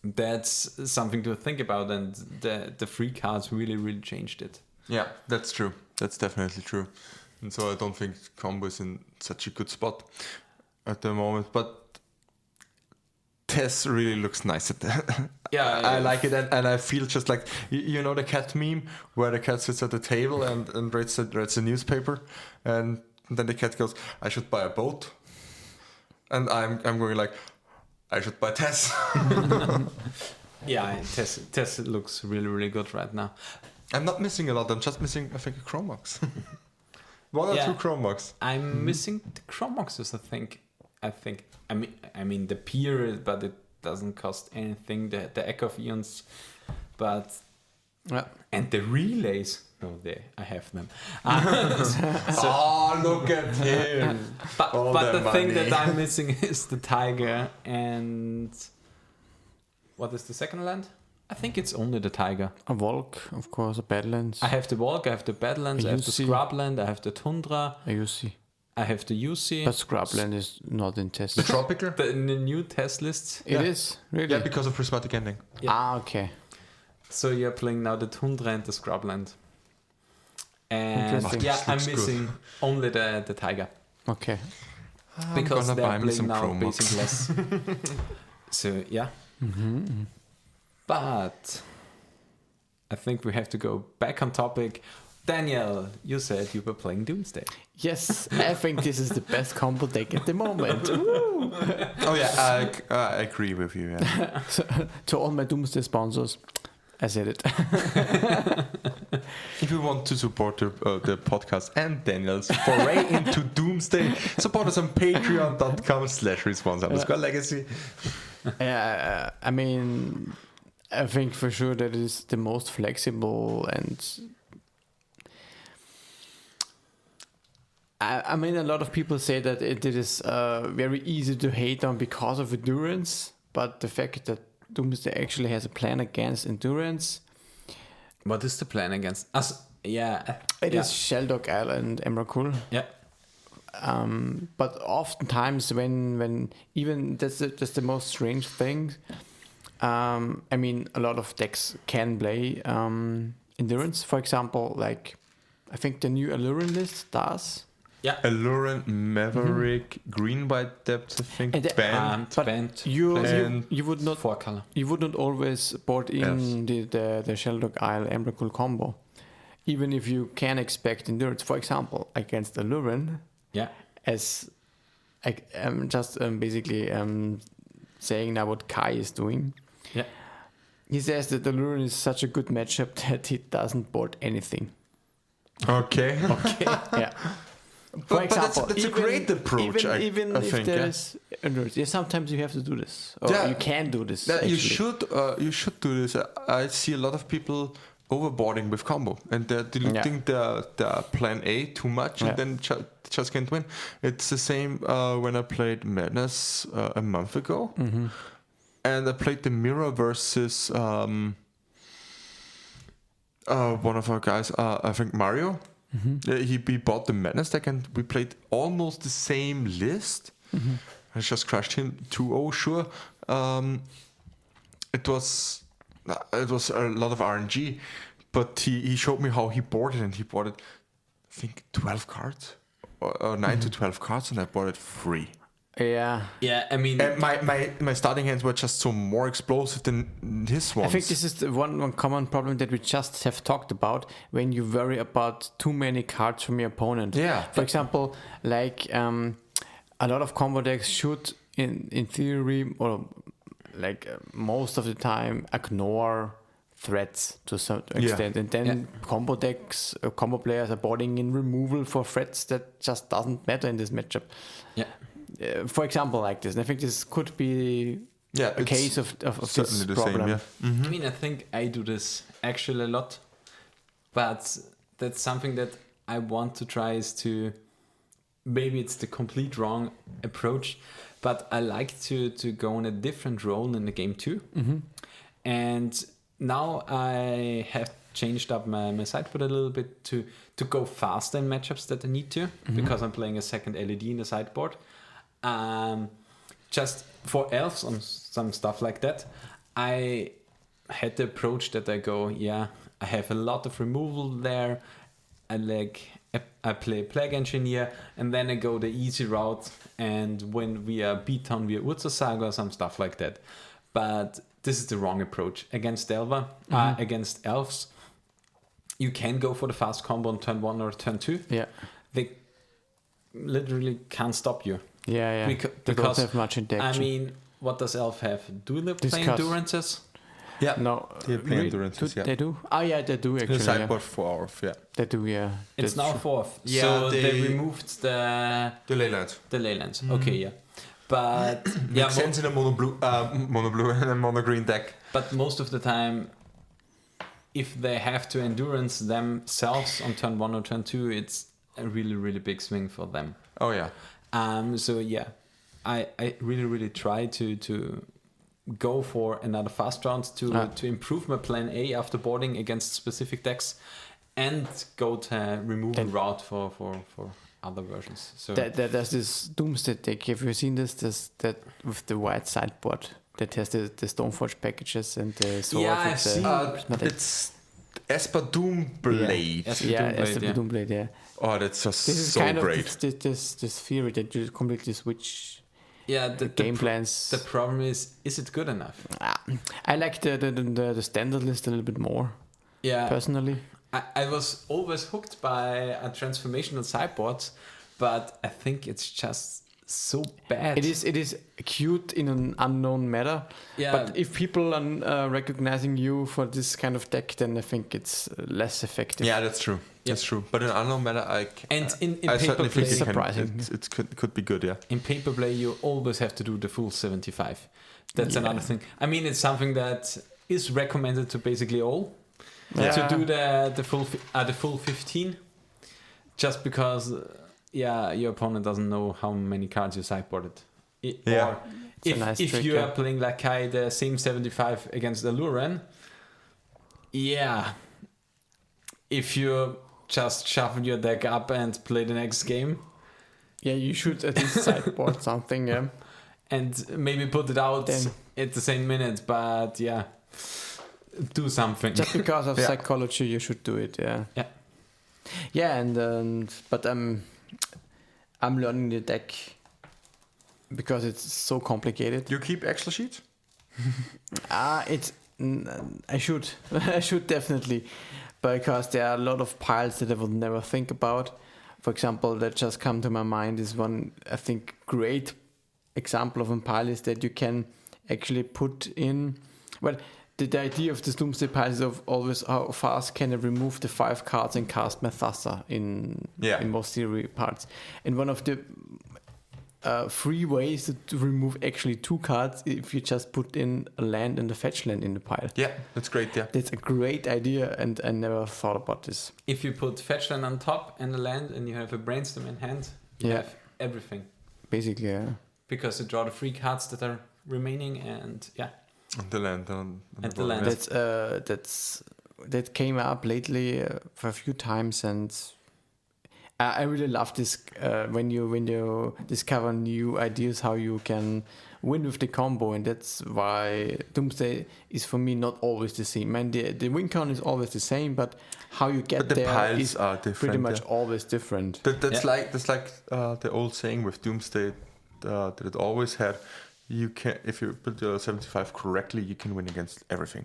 S4: that's something to think about, and the free cards really changed it.
S2: Yeah, that's true. That's definitely true. And so I don't think combo is in such a good spot at the moment. But Tess really looks nice at that. I like it, and I feel just like you know the cat meme where the cat sits at the table and reads a newspaper, and then the cat goes, "I should buy a boat," and I'm going like, "I should buy Tess."
S4: Tess looks really good right now.
S2: I'm not missing a lot. I'm just missing, I think, a Chromox. 1 or 2 Chromox.
S4: I'm missing the Chromoxes, I think. I mean the period, but it doesn't cost anything. The Echo of Eons, but and the relays. No, I have them.
S2: Oh, look at him!
S4: But the thing that I'm missing is the Tiger, and what is the second land? I think it's only the Tiger.
S3: A Volk, of course, a Badlands.
S4: I have the Volk, I have the Badlands, I have the Scrubland, I have the Tundra,
S3: a UC.
S4: I have the UC.
S3: But Scrubland is not in test.
S2: The Tropical?
S4: In the new test lists.
S3: It is? Really?
S2: Yeah, because of Prismatic Ending.
S4: Yeah.
S3: Okay.
S4: So you're playing now the Tundra and the Scrubland. And
S3: Interesting.
S4: I'm
S2: looks
S4: missing only the Tiger.
S3: Okay.
S4: Because
S2: gonna
S4: they're
S2: buy me
S4: playing
S2: some
S4: now
S2: Chromox.
S4: basic less. So yeah. But I think we have to go back on topic. Daniel, you said you were playing Doomsday.
S3: Yes, I think this is the best combo deck at the moment.
S2: Oh yeah, I agree with you. Yeah.
S3: So, to all my Doomsday sponsors, I said it.
S2: If you want to support the podcast and Daniel's foray into Doomsday, support us on patreon.com/response_legacy.
S3: Yeah, I mean, I think for sure that is the most flexible and I mean, a lot of people say that it is very easy to hate on because of endurance, but the fact that Doomsday actually has a plan against endurance.
S4: What is the plan against us? Yeah.
S3: It is Sheldog Island Emrakul.
S4: Yeah.
S3: But oftentimes when even that's the most strange thing. I mean, a lot of decks can play endurance. For example, like I think the new Alluring list does.
S4: Yeah.
S2: Alluring, Maverick, Green White Depths, I think.
S3: And
S2: Band.
S3: but
S4: Band.
S3: you would not
S4: 4-color.
S3: you would not always board in the Sheldog Isle Emrakul combo, even if you can expect endurance. For example, against Alluring,
S4: Yeah.
S3: as I'm just basically saying now what Kai is doing.
S4: Yeah.
S3: He says that Alluring is such a good matchup that he doesn't board anything.
S2: Okay.
S3: Yeah.
S2: But that's a great approach,
S3: Even
S2: I
S3: if
S2: think,
S3: there's endurance, yeah, sometimes you have to do this, or
S2: Yeah.
S3: you can do this.
S2: You
S3: actually.
S2: should do this. I see a lot of people overboarding with combo and they're diluting their plan A too much and then just can't win. It's the same when I played Madness a month ago, and I played the Mirror versus one of our guys, I think Mario. He bought the Madness deck and we played almost the same list. I just crashed him 2-0, sure. It was a lot of RNG, but he showed me how he boarded, and he boarded, I think, 12 cards or 9 to 12 cards, and I bought it free.
S3: Yeah.
S4: Yeah, I mean,
S2: And my starting hands were just so more explosive than his ones.
S3: I think this is the one common problem that we just have talked about when you worry about too many cards from your opponent.
S2: Yeah.
S3: For example, like a lot of combo decks should, in theory, or like most of the time, ignore threats to some extent, and then combo decks, combo players are boarding in removal for threats that just doesn't matter in this matchup.
S4: yeah.
S3: For example, like this, and I think this could be a
S2: it's
S3: case of
S2: certainly
S3: this
S2: the
S3: problem.
S2: same. Yeah.
S4: I mean, I think I do this actually a lot, but that's something that I want to try is to, maybe it's the complete wrong approach, but I like to go in a different role in the game too. And now I have changed up my sideboard a little bit to go faster in matchups that I need to, because I'm playing a second LED in the sideboard. Just for elves on some stuff like that, I had the approach that I go, I have a lot of removal there. I play Plague Engineer, and then I go the easy route and win via Beatdown, via Urza Saga, some stuff like that. But this is the wrong approach. Against Delver, against elves, you can go for the fast combo on turn 1 or turn 2.
S3: Yeah.
S4: They literally can't stop you.
S3: Yeah. They don't
S4: Because,
S3: have much interaction.
S4: I mean, what does elf have? Do they play
S3: Discuss.
S4: endurances?
S2: Yeah.
S3: No,
S2: They play endurances,
S3: They do. Oh yeah, they do actually.
S2: The sideboard for Orf, yeah.
S3: They do, yeah.
S4: It's
S3: That's
S4: now
S3: true.
S4: fourth.
S2: Yeah,
S4: so
S2: they-
S4: they removed the
S2: Leylands.
S4: leylands. Okay, yeah. But yeah,
S2: Makes sense in a mono blue and a mono green deck.
S4: but most of the time, if they have to endurance themselves on turn 1 or turn 2, it's a really, really big swing for them.
S2: Oh yeah.
S4: So yeah, I really, really try to go for another fast round to improve my plan A after boarding against specific decks, and go to removal route for other versions. So
S3: There's this Doomsday deck. Have you seen this? That with the white sideboard that has the Stoneforge packages and the sword.
S4: Yeah,
S3: with
S4: I've
S3: the-
S4: seen.
S2: It's Esper Doomblade.
S4: Esper
S3: Yeah,
S4: Doomblade,
S3: as the
S4: yeah.
S3: Doomblade. Yeah.
S2: Oh, that's just
S3: This is
S2: so
S3: kind
S2: great.
S3: of this theory that you completely switch
S4: yeah, the
S3: game plans.
S4: The problem is it good enough?
S3: I like the standard list a little bit more
S4: Yeah,
S3: personally.
S4: I was always hooked by a transformational sideboards, but I think it's just so bad.
S3: It is cute in an unknown meta.
S4: Yeah.
S3: But if people are recognizing you for this kind of deck, then I think it's less effective.
S2: Yeah, that's true. That's true. But in unknown meta,
S4: And in
S2: I
S4: paper
S2: certainly
S4: play,
S2: think
S3: Surprising.
S2: it could be good. Yeah.
S4: in paper play, you always have to do the full 75. That's
S3: Yeah.
S4: another thing. I mean, it's something that is recommended to basically all
S3: Yeah.
S4: to do the full 15, just because your opponent doesn't know how many cards you sideboarded.
S2: Yeah.
S4: Or
S3: It's a nice
S4: if
S3: trick,
S4: you
S3: yeah.
S4: are playing like Kai, the same 75 against Aluren, if you just shuffle your deck up and play the next game
S3: Yeah, you should at least sideboard something. Yeah.
S4: and maybe put it out
S3: Then-
S4: at the same minute, but do something.
S3: Just because of
S2: Yeah.
S3: psychology, you should do it. Yeah.
S4: Yeah.
S3: Yeah, but I'm learning the deck because it's so complicated.
S2: You keep Excel sheets?
S3: I should I should definitely, because there are a lot of piles that I would never think about. For example, that just come to my mind is one, I think, great example of a pile is that you can actually put in, well, the idea of this Doomsday pile is of always how fast can I remove the 5 cards and cast Mathassa in most theory parts. And one of the free ways to remove actually 2 cards if you just put in a land and a fetch land in the pile.
S2: Yeah, that's great. Yeah.
S3: That's a great idea, and I never thought about this.
S4: If you put fetch land on top and a land and you have a brainstorm in hand, you
S3: Yeah.
S4: have everything.
S3: Basically, yeah.
S4: Because you draw the 3 cards that are remaining and
S2: And the land on
S4: And the
S2: board,
S4: land.
S2: yeah.
S3: That came up lately for a few times, and I really love this when you discover new ideas how you can win with the combo, and that's why Doomsday is for me not always the same. And the win count is always the same, but how you get
S2: But the
S3: there
S2: piles
S3: is
S2: are different.
S3: pretty much
S2: yeah.
S3: always different.
S2: That's like the old saying with Doomsday that it always had. You can, if you put your 75 correctly, you can win against everything.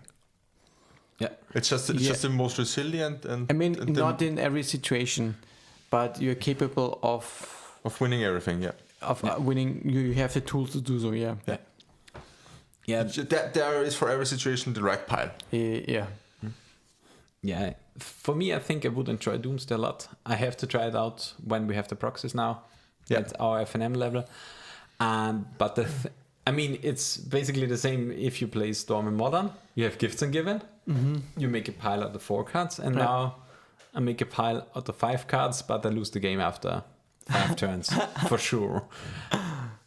S4: Yeah.
S2: It's just the most resilient and
S3: I mean,
S2: and
S3: not in every situation, but you're capable of
S2: winning everything. Yeah.
S3: winning. You have the tools to do so. Yeah.
S2: There is for every situation the right pile.
S3: Yeah.
S4: Yeah, for me, I think I would enjoy Doomsday a lot. I have to try it out when we have the proxies now at our FNM level. But I mean, it's basically the same if you play Storm in Modern. You have Gifts and Given.
S3: Mm-hmm.
S4: You make a pile out of 4 cards. And
S3: Yeah.
S4: now I make a pile out of 5 cards, but I lose the game after 5 turns, for sure.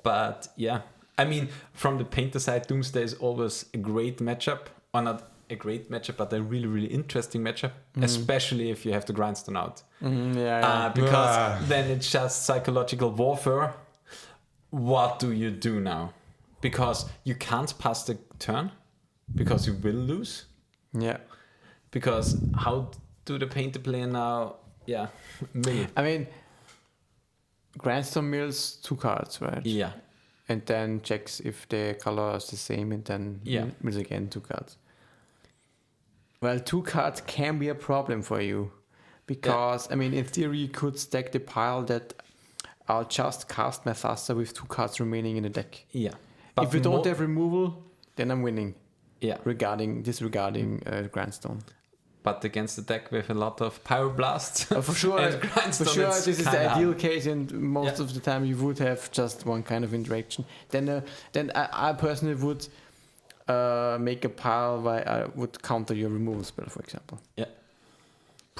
S4: But yeah, I mean, from the painter side, Doomsday is always a great matchup. Or not a great matchup, but a really, really interesting matchup. Especially if you have the Grindstone out. Because then it's just psychological warfare. What do you do now? Because you can't pass the turn, because you will lose.
S3: Yeah.
S4: Because how do the painter play now? Yeah, mill.
S3: I mean, Grindstone mills 2 cards, right?
S4: Yeah,
S3: And then checks if the color is the same, and then mills again 2 cards. Well, 2 cards can be a problem for you, because I mean, in theory, you could stack the pile that I'll just cast Mathassa with 2 cards remaining in the deck.
S4: yeah.
S3: If you don't have removal, then I'm winning.
S4: Yeah,
S3: Disregarding Grindstone.
S4: but against the deck with a lot of Pyroblast.
S3: For sure,
S4: and Grindstone, it's
S3: this is the
S4: kinda
S3: ideal
S4: hard.
S3: case, and most of the time you would have just one kind of interaction. Then I personally would make a pile where I would counter your removal spell, for example.
S4: Yeah.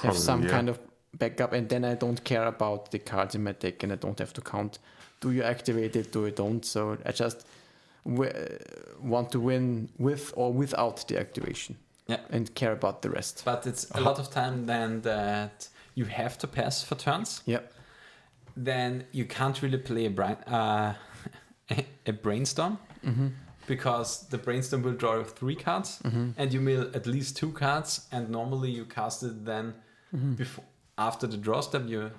S3: Have some
S2: Probably,
S3: kind of backup, and then I don't care about the cards in my deck, and I don't have to count. Do you activate it? Do you don't? So I just want to win with or without the activation.
S4: Yeah.
S3: And care about the rest.
S4: But it's a lot of time then that you have to pass for turns.
S3: Yeah.
S4: Then you can't really play a brainstorm.
S3: Mm-hmm.
S4: Because the brainstorm will draw 3 cards, and you mill at least 2 cards, and normally you cast it then before after the draw step. You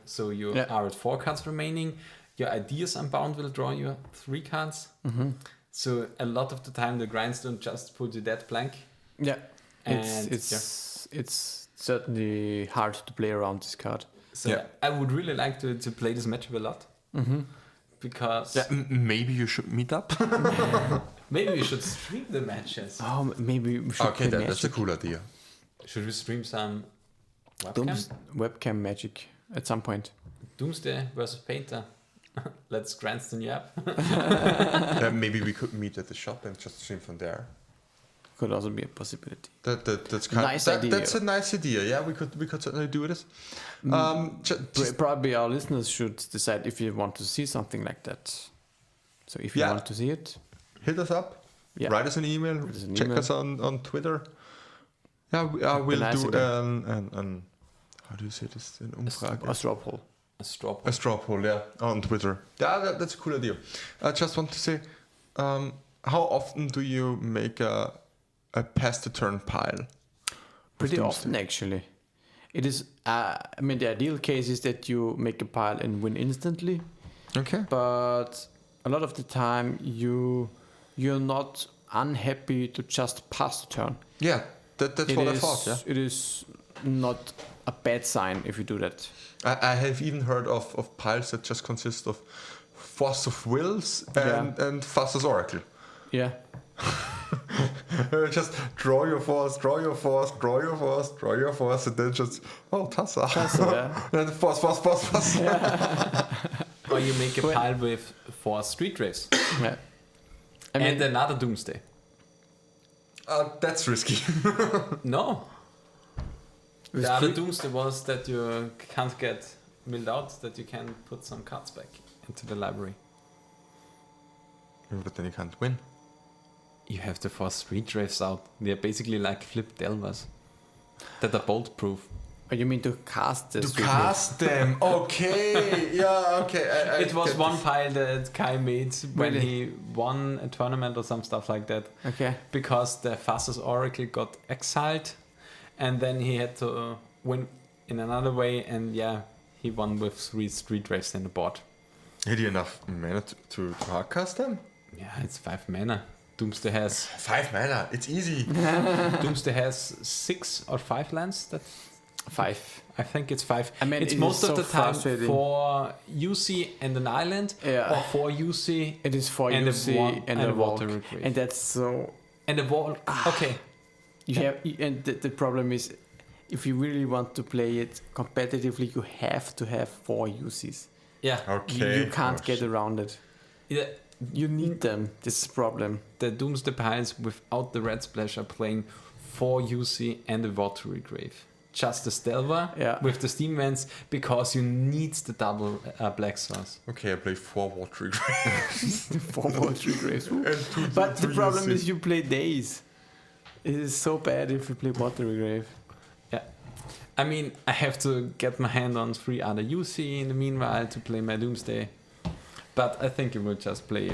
S4: are at 4 cards remaining. Your Ideas Unbound will draw you 3 cards.
S3: Mm-hmm.
S4: So a lot of the time the grindstone just puts you dead blank.
S3: Yeah.
S4: And
S3: It's certainly hard to play around this card.
S4: So
S2: Yeah.
S4: I would really like to play this matchup a lot. Because
S2: Yeah, maybe you should meet up.
S4: maybe we should stream the matches.
S3: Oh, maybe we should
S2: Okay,
S3: play
S2: that's a
S3: Magic.
S2: cool idea.
S4: Should we stream some webcam?
S3: Webcam Magic at some point.
S4: Doomsday versus Painter. Let's Cranston you up.
S2: Maybe we could meet at the shop and just stream from there.
S3: Could also be a possibility.
S2: That's kind
S3: Nice idea.
S2: That's a nice idea. Yeah, we could certainly do this.
S3: Probably our listeners should decide if you want to see something like that. So if you
S2: Yeah.
S3: want to see it,
S2: Hit us up.
S3: yeah,
S2: Write us an email.
S3: us an
S2: Check
S3: email.
S2: us on Twitter. Yeah, we'll
S3: nice
S2: do
S3: idea.
S2: an how do you say this? An Umfrage.
S3: a straw poll.
S4: A straw poll.
S2: A straw poll, yeah, on Twitter. Yeah, that's a cool idea. I just want to say, how often do you make a pass the turn pile?
S3: Pretty
S2: Doomsday?
S3: often, actually. It is. I mean, the ideal case is that you make a pile and win instantly.
S2: Okay.
S3: But a lot of the time, you're not unhappy to just pass the turn.
S2: Yeah, that's
S3: It
S2: what I
S3: is-
S2: thought. Yeah.
S3: It is not a bad sign if you do that.
S2: I have even heard of piles that just consist of Force of Wills and Thassa's Oracle.
S3: Yeah.
S2: Just draw your force, draw your force, draw your force, draw your force, and then just Thassa.
S3: Thassa, yeah.
S2: And force.
S4: Or you make a
S3: Well-
S4: pile with 4 Street Raves.
S3: Yeah. I mean,
S4: And another Doomsday.
S2: That's risky.
S4: No.
S3: with
S4: The other
S3: three-
S4: Doomsday was that you can't get milled out, that you can put some cards back into the library.
S2: But then you can't win.
S4: You have to force Street Raves out. They're basically like flipped Delvas that are bolt proof.
S3: Oh, you mean to cast the
S2: To
S3: Street
S2: cast them. Okay. Yeah. Okay. I
S4: It was
S2: get
S4: one
S2: this.
S4: pile that Kai made when
S3: Really?
S4: he won a tournament or some stuff like that.
S3: Wave? Okay.
S4: Because the Thassa's Oracle got exiled, and then he had to win in another way, and yeah, he won with 3 Street Raves in the board.
S2: Had he enough mana to hardcast them?
S4: Yeah, it's 5 mana. Doomsday has
S2: 5 mana. It's easy.
S4: Doomsday has 6 or 5 lands. That
S3: 5.
S4: I think it's 5.
S3: I mean,
S4: it's
S3: it
S4: most
S3: is
S4: of
S3: so
S4: the time
S3: frustrating.
S4: for UC and an island,
S3: Yeah.
S4: or for UC
S3: It is for
S4: and
S3: UC and
S4: a
S3: a
S4: water
S3: walk.
S4: regrave.
S3: And that's so.
S4: And a wall. Okay,
S3: You have, and the problem is, if you really want to play it competitively, you have to have 4 UCs.
S4: yeah.
S3: You can't get around it.
S4: Yeah,
S3: You need them. This is the problem.
S4: the Doomsday piles without the red splash are playing 4 UC and a watery grave. Just the Stelva
S3: Yeah.
S4: with the steam vents, because you need the double black source.
S2: Okay, I play 4 watery graves.
S3: 4 water graves.
S2: and 2
S3: But the
S2: two
S3: problem
S2: UCs.
S3: is you play days. It is so bad if you play water grave.
S4: I mean, I have to get my hand on 3 other UC in the meanwhile to play my Doomsday. But I think I will just play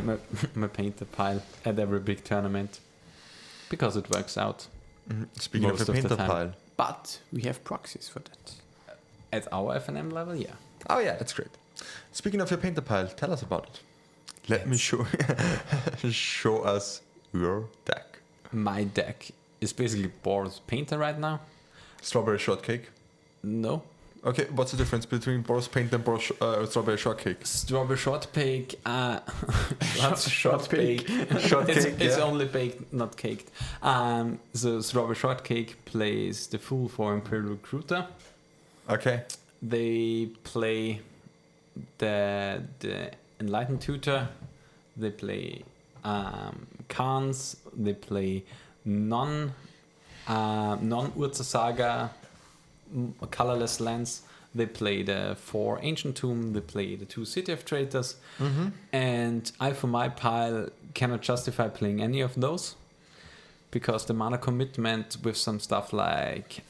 S4: my painter pile at every big tournament, because it works out
S2: Speaking
S4: most
S2: of the
S4: of the
S2: painter
S4: time.
S2: pile.
S3: But we have proxies for that.
S4: at our FNM level. Yeah.
S2: Oh yeah, that's great. Speaking of your painter pile, tell us about it. Let me show show us your deck.
S4: My deck is basically Boros Painter right now.
S2: Strawberry shortcake.
S4: No.
S2: Okay, what's the difference between Boros Paint and Boros strawberry shortcake?
S4: Strawberry Shortcake. What's Shortcake?
S2: Shortcake,
S4: It's
S2: yeah.
S4: only baked, not caked. So Strawberry Shortcake plays the Fool for Imperial Recruiter.
S2: Okay.
S4: They play the Enlightened Tutor. They play Khans. They play non Urza Saga colorless lands. They play the 4 Ancient Tomb. They play the 2 City of Traitors. And I, for my pile, cannot justify playing any of those, because the mana commitment with some stuff like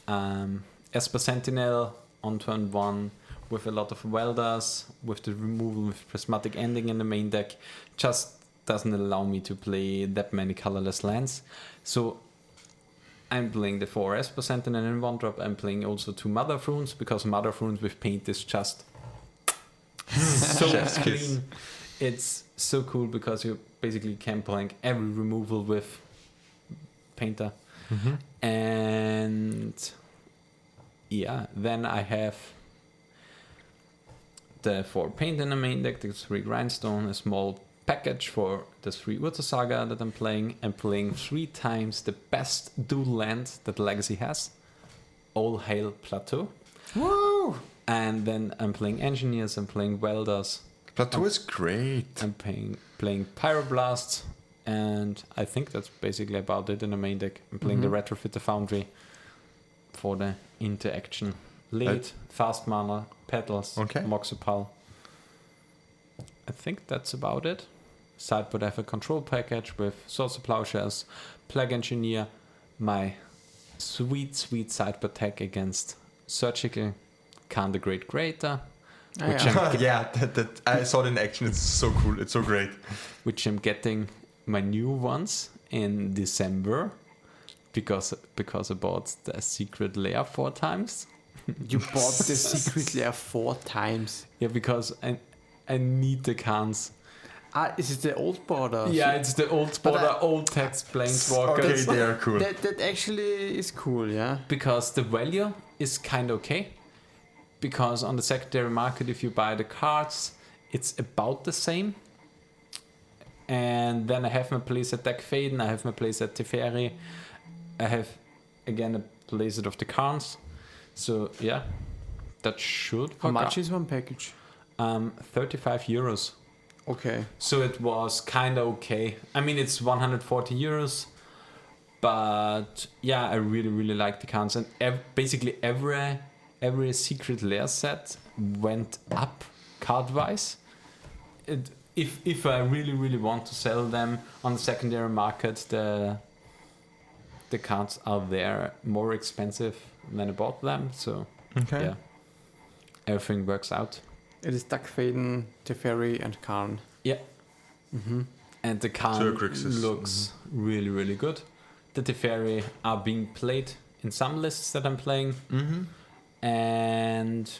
S4: Esper Sentinel on turn 1, with a lot of Welders, with the removal with Prismatic Ending in the main deck, just doesn't allow me to play that many colorless lands. So I'm playing the 4 Esper Sentinel in 1-drop. I'm playing also 2 Mother of Runes, because Mother of Runes with paint is just so
S2: Chef's
S4: clean.
S2: kiss.
S4: It's so cool, because you basically can blank every removal with Painter. And yeah, then I have the 4 paint in the main deck, the 3 grindstone, a small package for the 3 Urzasaga that I'm playing. I'm playing 3 times the best dual land that Legacy has, All Hail Plateau.
S3: Woo!
S4: And then I'm playing Engineers, I'm playing Welders,
S2: Plateau is great.
S4: I'm playing Pyroblasts, and I think that's basically about it in the main deck. I'm playing the Retrofitter Foundry for the interaction. Lead, Fast Mana, Petals,
S2: Okay.
S4: Moxopal. I think that's about it. Sideboard I have a control package with Swords of Plowshares, Plague Engineer, my sweet sideboard tech against Surgical, Khan the Great Creator, which
S2: Yeah, that I saw it in action. It's so cool. It's so great.
S4: I'm getting my new ones in December because I bought the Secret Lair 4 times.
S3: You bought the Secret Lair 4 times.
S4: Yeah, because I need the cans.
S3: Is it the old border?
S4: Yeah, it's the old border, old text planeswalkers.
S2: Okay, they are cool.
S3: That actually is cool, yeah.
S4: Because the value is kind of okay. Because on the secondary market, if you buy the cards, it's about the same. And then I have my place at Deck Faden, I have my place at Teferi, I have again a place of the cards. So yeah, that should
S3: How
S4: work
S3: much
S4: out.
S3: is one package?
S4: 35 euros.
S3: Okay.
S4: So it was kind of okay. I mean, it's 140 euros, but yeah, I really like the cards, and basically every Secret Lair set went up card wise. If I really want to sell them on the secondary market, the cards are there more expensive than I bought them. So
S2: Okay.
S4: yeah, everything works out.
S3: It is Duck Faden, Teferi, and Karn.
S4: Yeah. And the card
S2: Turgrix is-
S4: looks really good. The Teferi are being played in some lists that I'm playing. And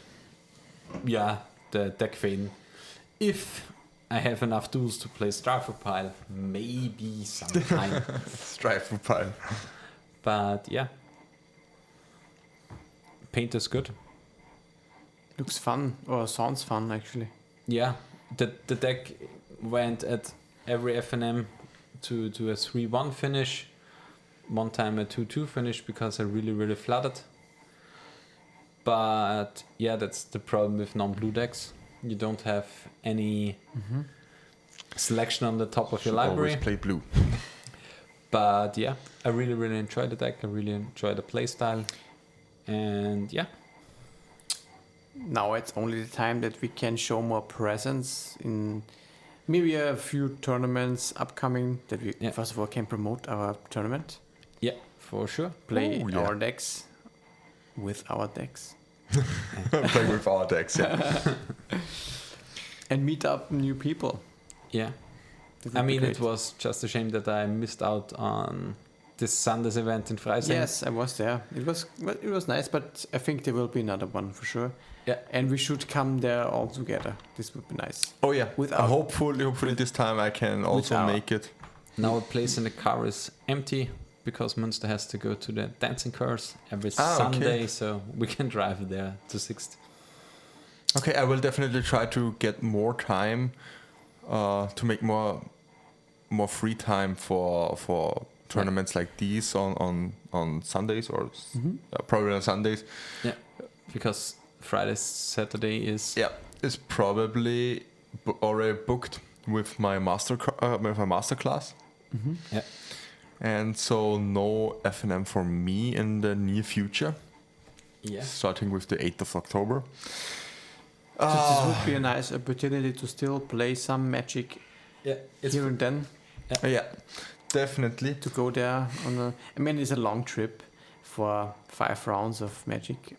S4: yeah, the Deck Faden. If I have enough tools to play Strifer Pile, maybe sometime.
S2: Strive for pile.
S4: But yeah. Paint is good.
S3: Looks fun, or sounds fun actually.
S4: Yeah, the deck went at every FNM to a 3-1 finish. One time a 2-2 finish because I really flooded. But yeah, that's the problem with non-blue decks. You don't have any selection on the top of your library.
S2: Always play blue.
S4: But yeah, I really enjoy the deck. I really enjoy the playstyle. And yeah.
S3: Now it's only the time that we can show more presence in maybe a few tournaments upcoming that we first of all can promote our tournament.
S4: Yeah, for sure.
S3: Play
S2: Oh, yeah.
S3: our decks with our decks.
S2: Play with our decks, yeah.
S3: And meet up new people.
S4: Yeah.
S3: That
S4: I
S3: would be
S4: mean,
S3: great.
S4: it was just a shame that I missed out on this Sunday's event in Freising.
S3: Yes, I was there. It was nice, but I think there will be another one for sure.
S4: Yeah.
S3: And we should come there all together. This would be nice.
S2: Oh yeah.
S3: Without-
S2: Hopefully this time I can also
S3: Without-
S2: make it.
S4: Now a place in the car is empty because Münster has to go to the dancing course every
S2: Ah, okay.
S4: Sunday, so we can drive there to 6th.
S2: Okay, I will definitely try to get more time to make more free time for tournaments like these on Sundays or probably on Sundays.
S4: Yeah, because Friday, Saturday is...
S2: Yeah, it's probably already booked with my master class.
S4: Yeah.
S2: And so no FNM for me in the near future,
S4: Yeah.
S2: starting with the 8th of October.
S3: So this would be a nice opportunity to still play some Magic
S4: Yeah, it's
S3: here and then.
S2: Yeah, definitely.
S3: To go there on a... I mean, it's a long trip for 5 rounds of Magic.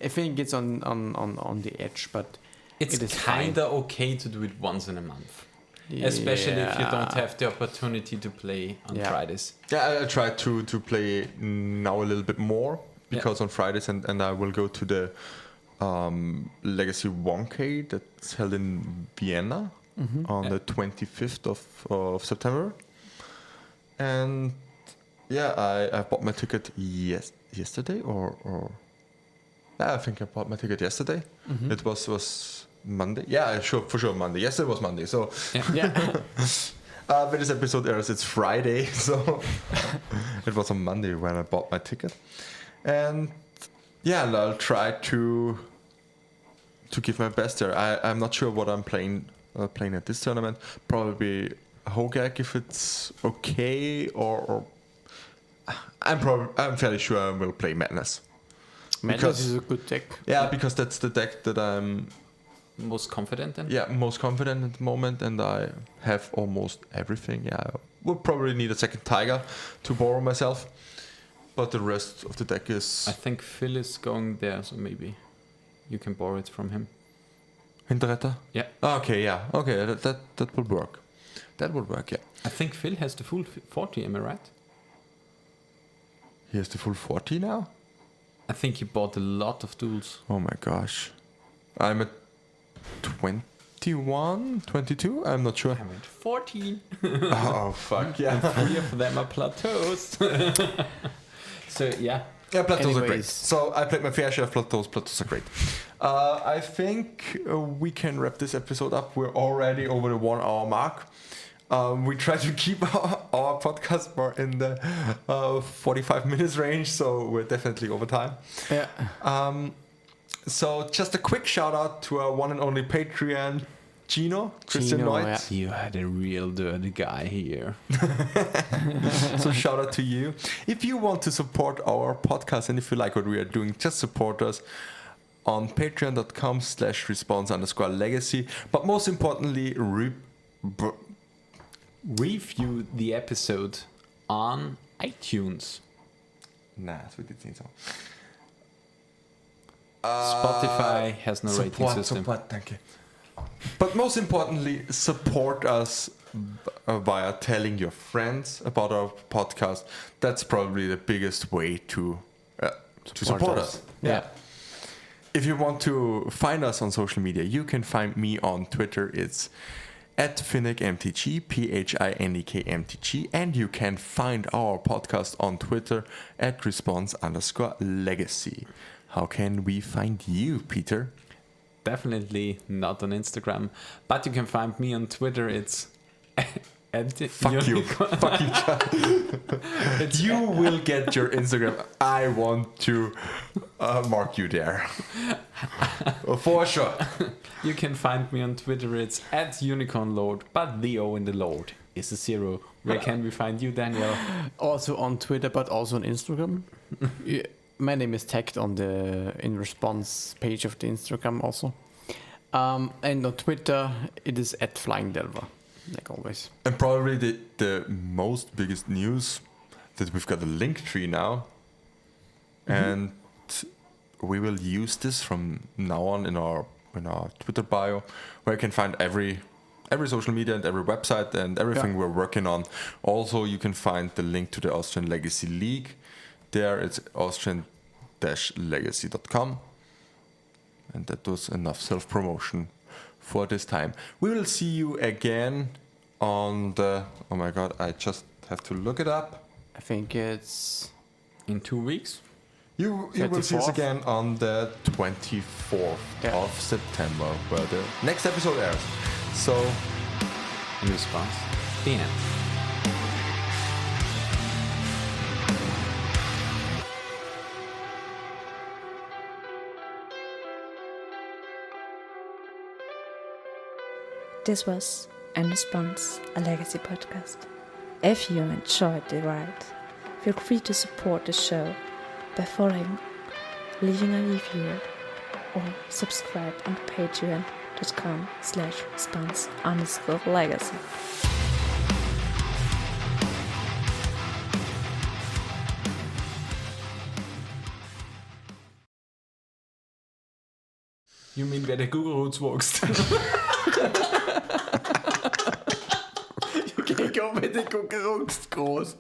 S3: I think it's on the edge, but
S4: it's
S3: it is
S4: kind of okay to do it once in a month. Especially if you don't have the opportunity to play on
S3: Yeah.
S4: Fridays.
S2: Yeah, I try to play now a little bit more because on Fridays and I will go to the Legacy 1K that's held in Vienna on the 25th of September. And yeah, I bought my ticket yesterday or I think I bought my ticket yesterday. It was Monday. Yeah, for sure Monday. Yesterday was Monday. So
S3: Yeah.
S2: when this episode airs, it's Friday. So it was on Monday when I bought my ticket. And yeah, I'll try to give my best there. I'm not sure what I'm playing at this tournament. Probably Hogak if it's okay, or I'm fairly sure I will play Madness.
S3: Madness is a good deck.
S2: Yeah, because that's the deck that I'm
S4: Most confident in?
S2: most confident at the moment, and I have almost everything. Yeah, I would probably need a second Tiger to borrow myself, but the rest of the deck is
S4: I think Phil is going there, so maybe you can borrow it from him.
S2: Hinterretter.
S4: Yeah.
S2: Okay, yeah, okay, that will work. That will work. Yeah.
S4: I think Phil has the full 40, am I right?
S2: He has the full 40 now.
S4: I think he bought a lot of duels.
S2: Oh my gosh, I'm at 21, 22. I'm not sure.
S4: I'm at 14.
S2: Oh fuck yeah.
S4: 3 of them are plateaus. So yeah.
S2: Yeah, plateaus are great.
S3: Anyways.
S2: So I played my fair share of plateaus. Plateaus are great. I think we can wrap this episode up. We're already over the 1 hour mark. We try to keep our podcast more in the 45 minutes range, so we're definitely over time.
S3: Yeah.
S2: So just a quick shout out to our one and only Patreon, Christian
S3: Gino,
S2: Neutz.
S4: You had a real dirty guy here.
S2: So shout out to you. If you want to support our podcast and if you like what we are doing, just support us on patreon.com/response_legacy. But most importantly,
S4: Review the episode on iTunes.
S2: Nah, das wird jetzt nicht so.
S4: Spotify has no rating system.
S2: Support, danke. But most importantly, support us via telling your friends about our podcast. That's probably the biggest way to support us.
S3: Yeah.
S2: If you want to find us on social media, you can find me on Twitter. It's @FinnekMTG, PHINEKMTG, and you can find our podcast on Twitter @response_legacy. How can we find you, Peter?
S4: Definitely not on Instagram, but you can find me on Twitter. It's
S2: Fuck you. Fuck you, John. You will get your Instagram. I want to mark you there. For sure.
S4: You can find me on Twitter. It's @unicornlord, but the O in the Lord is a 0. Where can we find you, Daniel?
S3: Also on Twitter, but also on Instagram. Yeah, my name is tagged on the in response page of the Instagram also. And on Twitter, it is @FlyingDelver, like always.
S2: And probably the most biggest news that we've got a link tree now. And we will use this from now on in our Twitter bio, where you can find every social media and every website and everything we're working on. Also, you can find the link to the Austrian Legacy League. There it's austrian-legacy.com. And that was enough self-promotion for this time. We will see you again on the... Oh my god, I just have to look it up.
S3: I think it's
S4: In 2 weeks?
S2: You will see us
S3: 24th?
S2: again on the 24th of September, where the next episode airs. So,
S4: In response, the end.
S1: This was In Response, a Legacy podcast. If you enjoyed the ride, feel free to support the show by following, leaving a review, or subscribe on patreon.com/response_legacy.
S4: You mean wer der Gugelroots wächst?
S3: Ich glaube, der Gucke ruckst groß.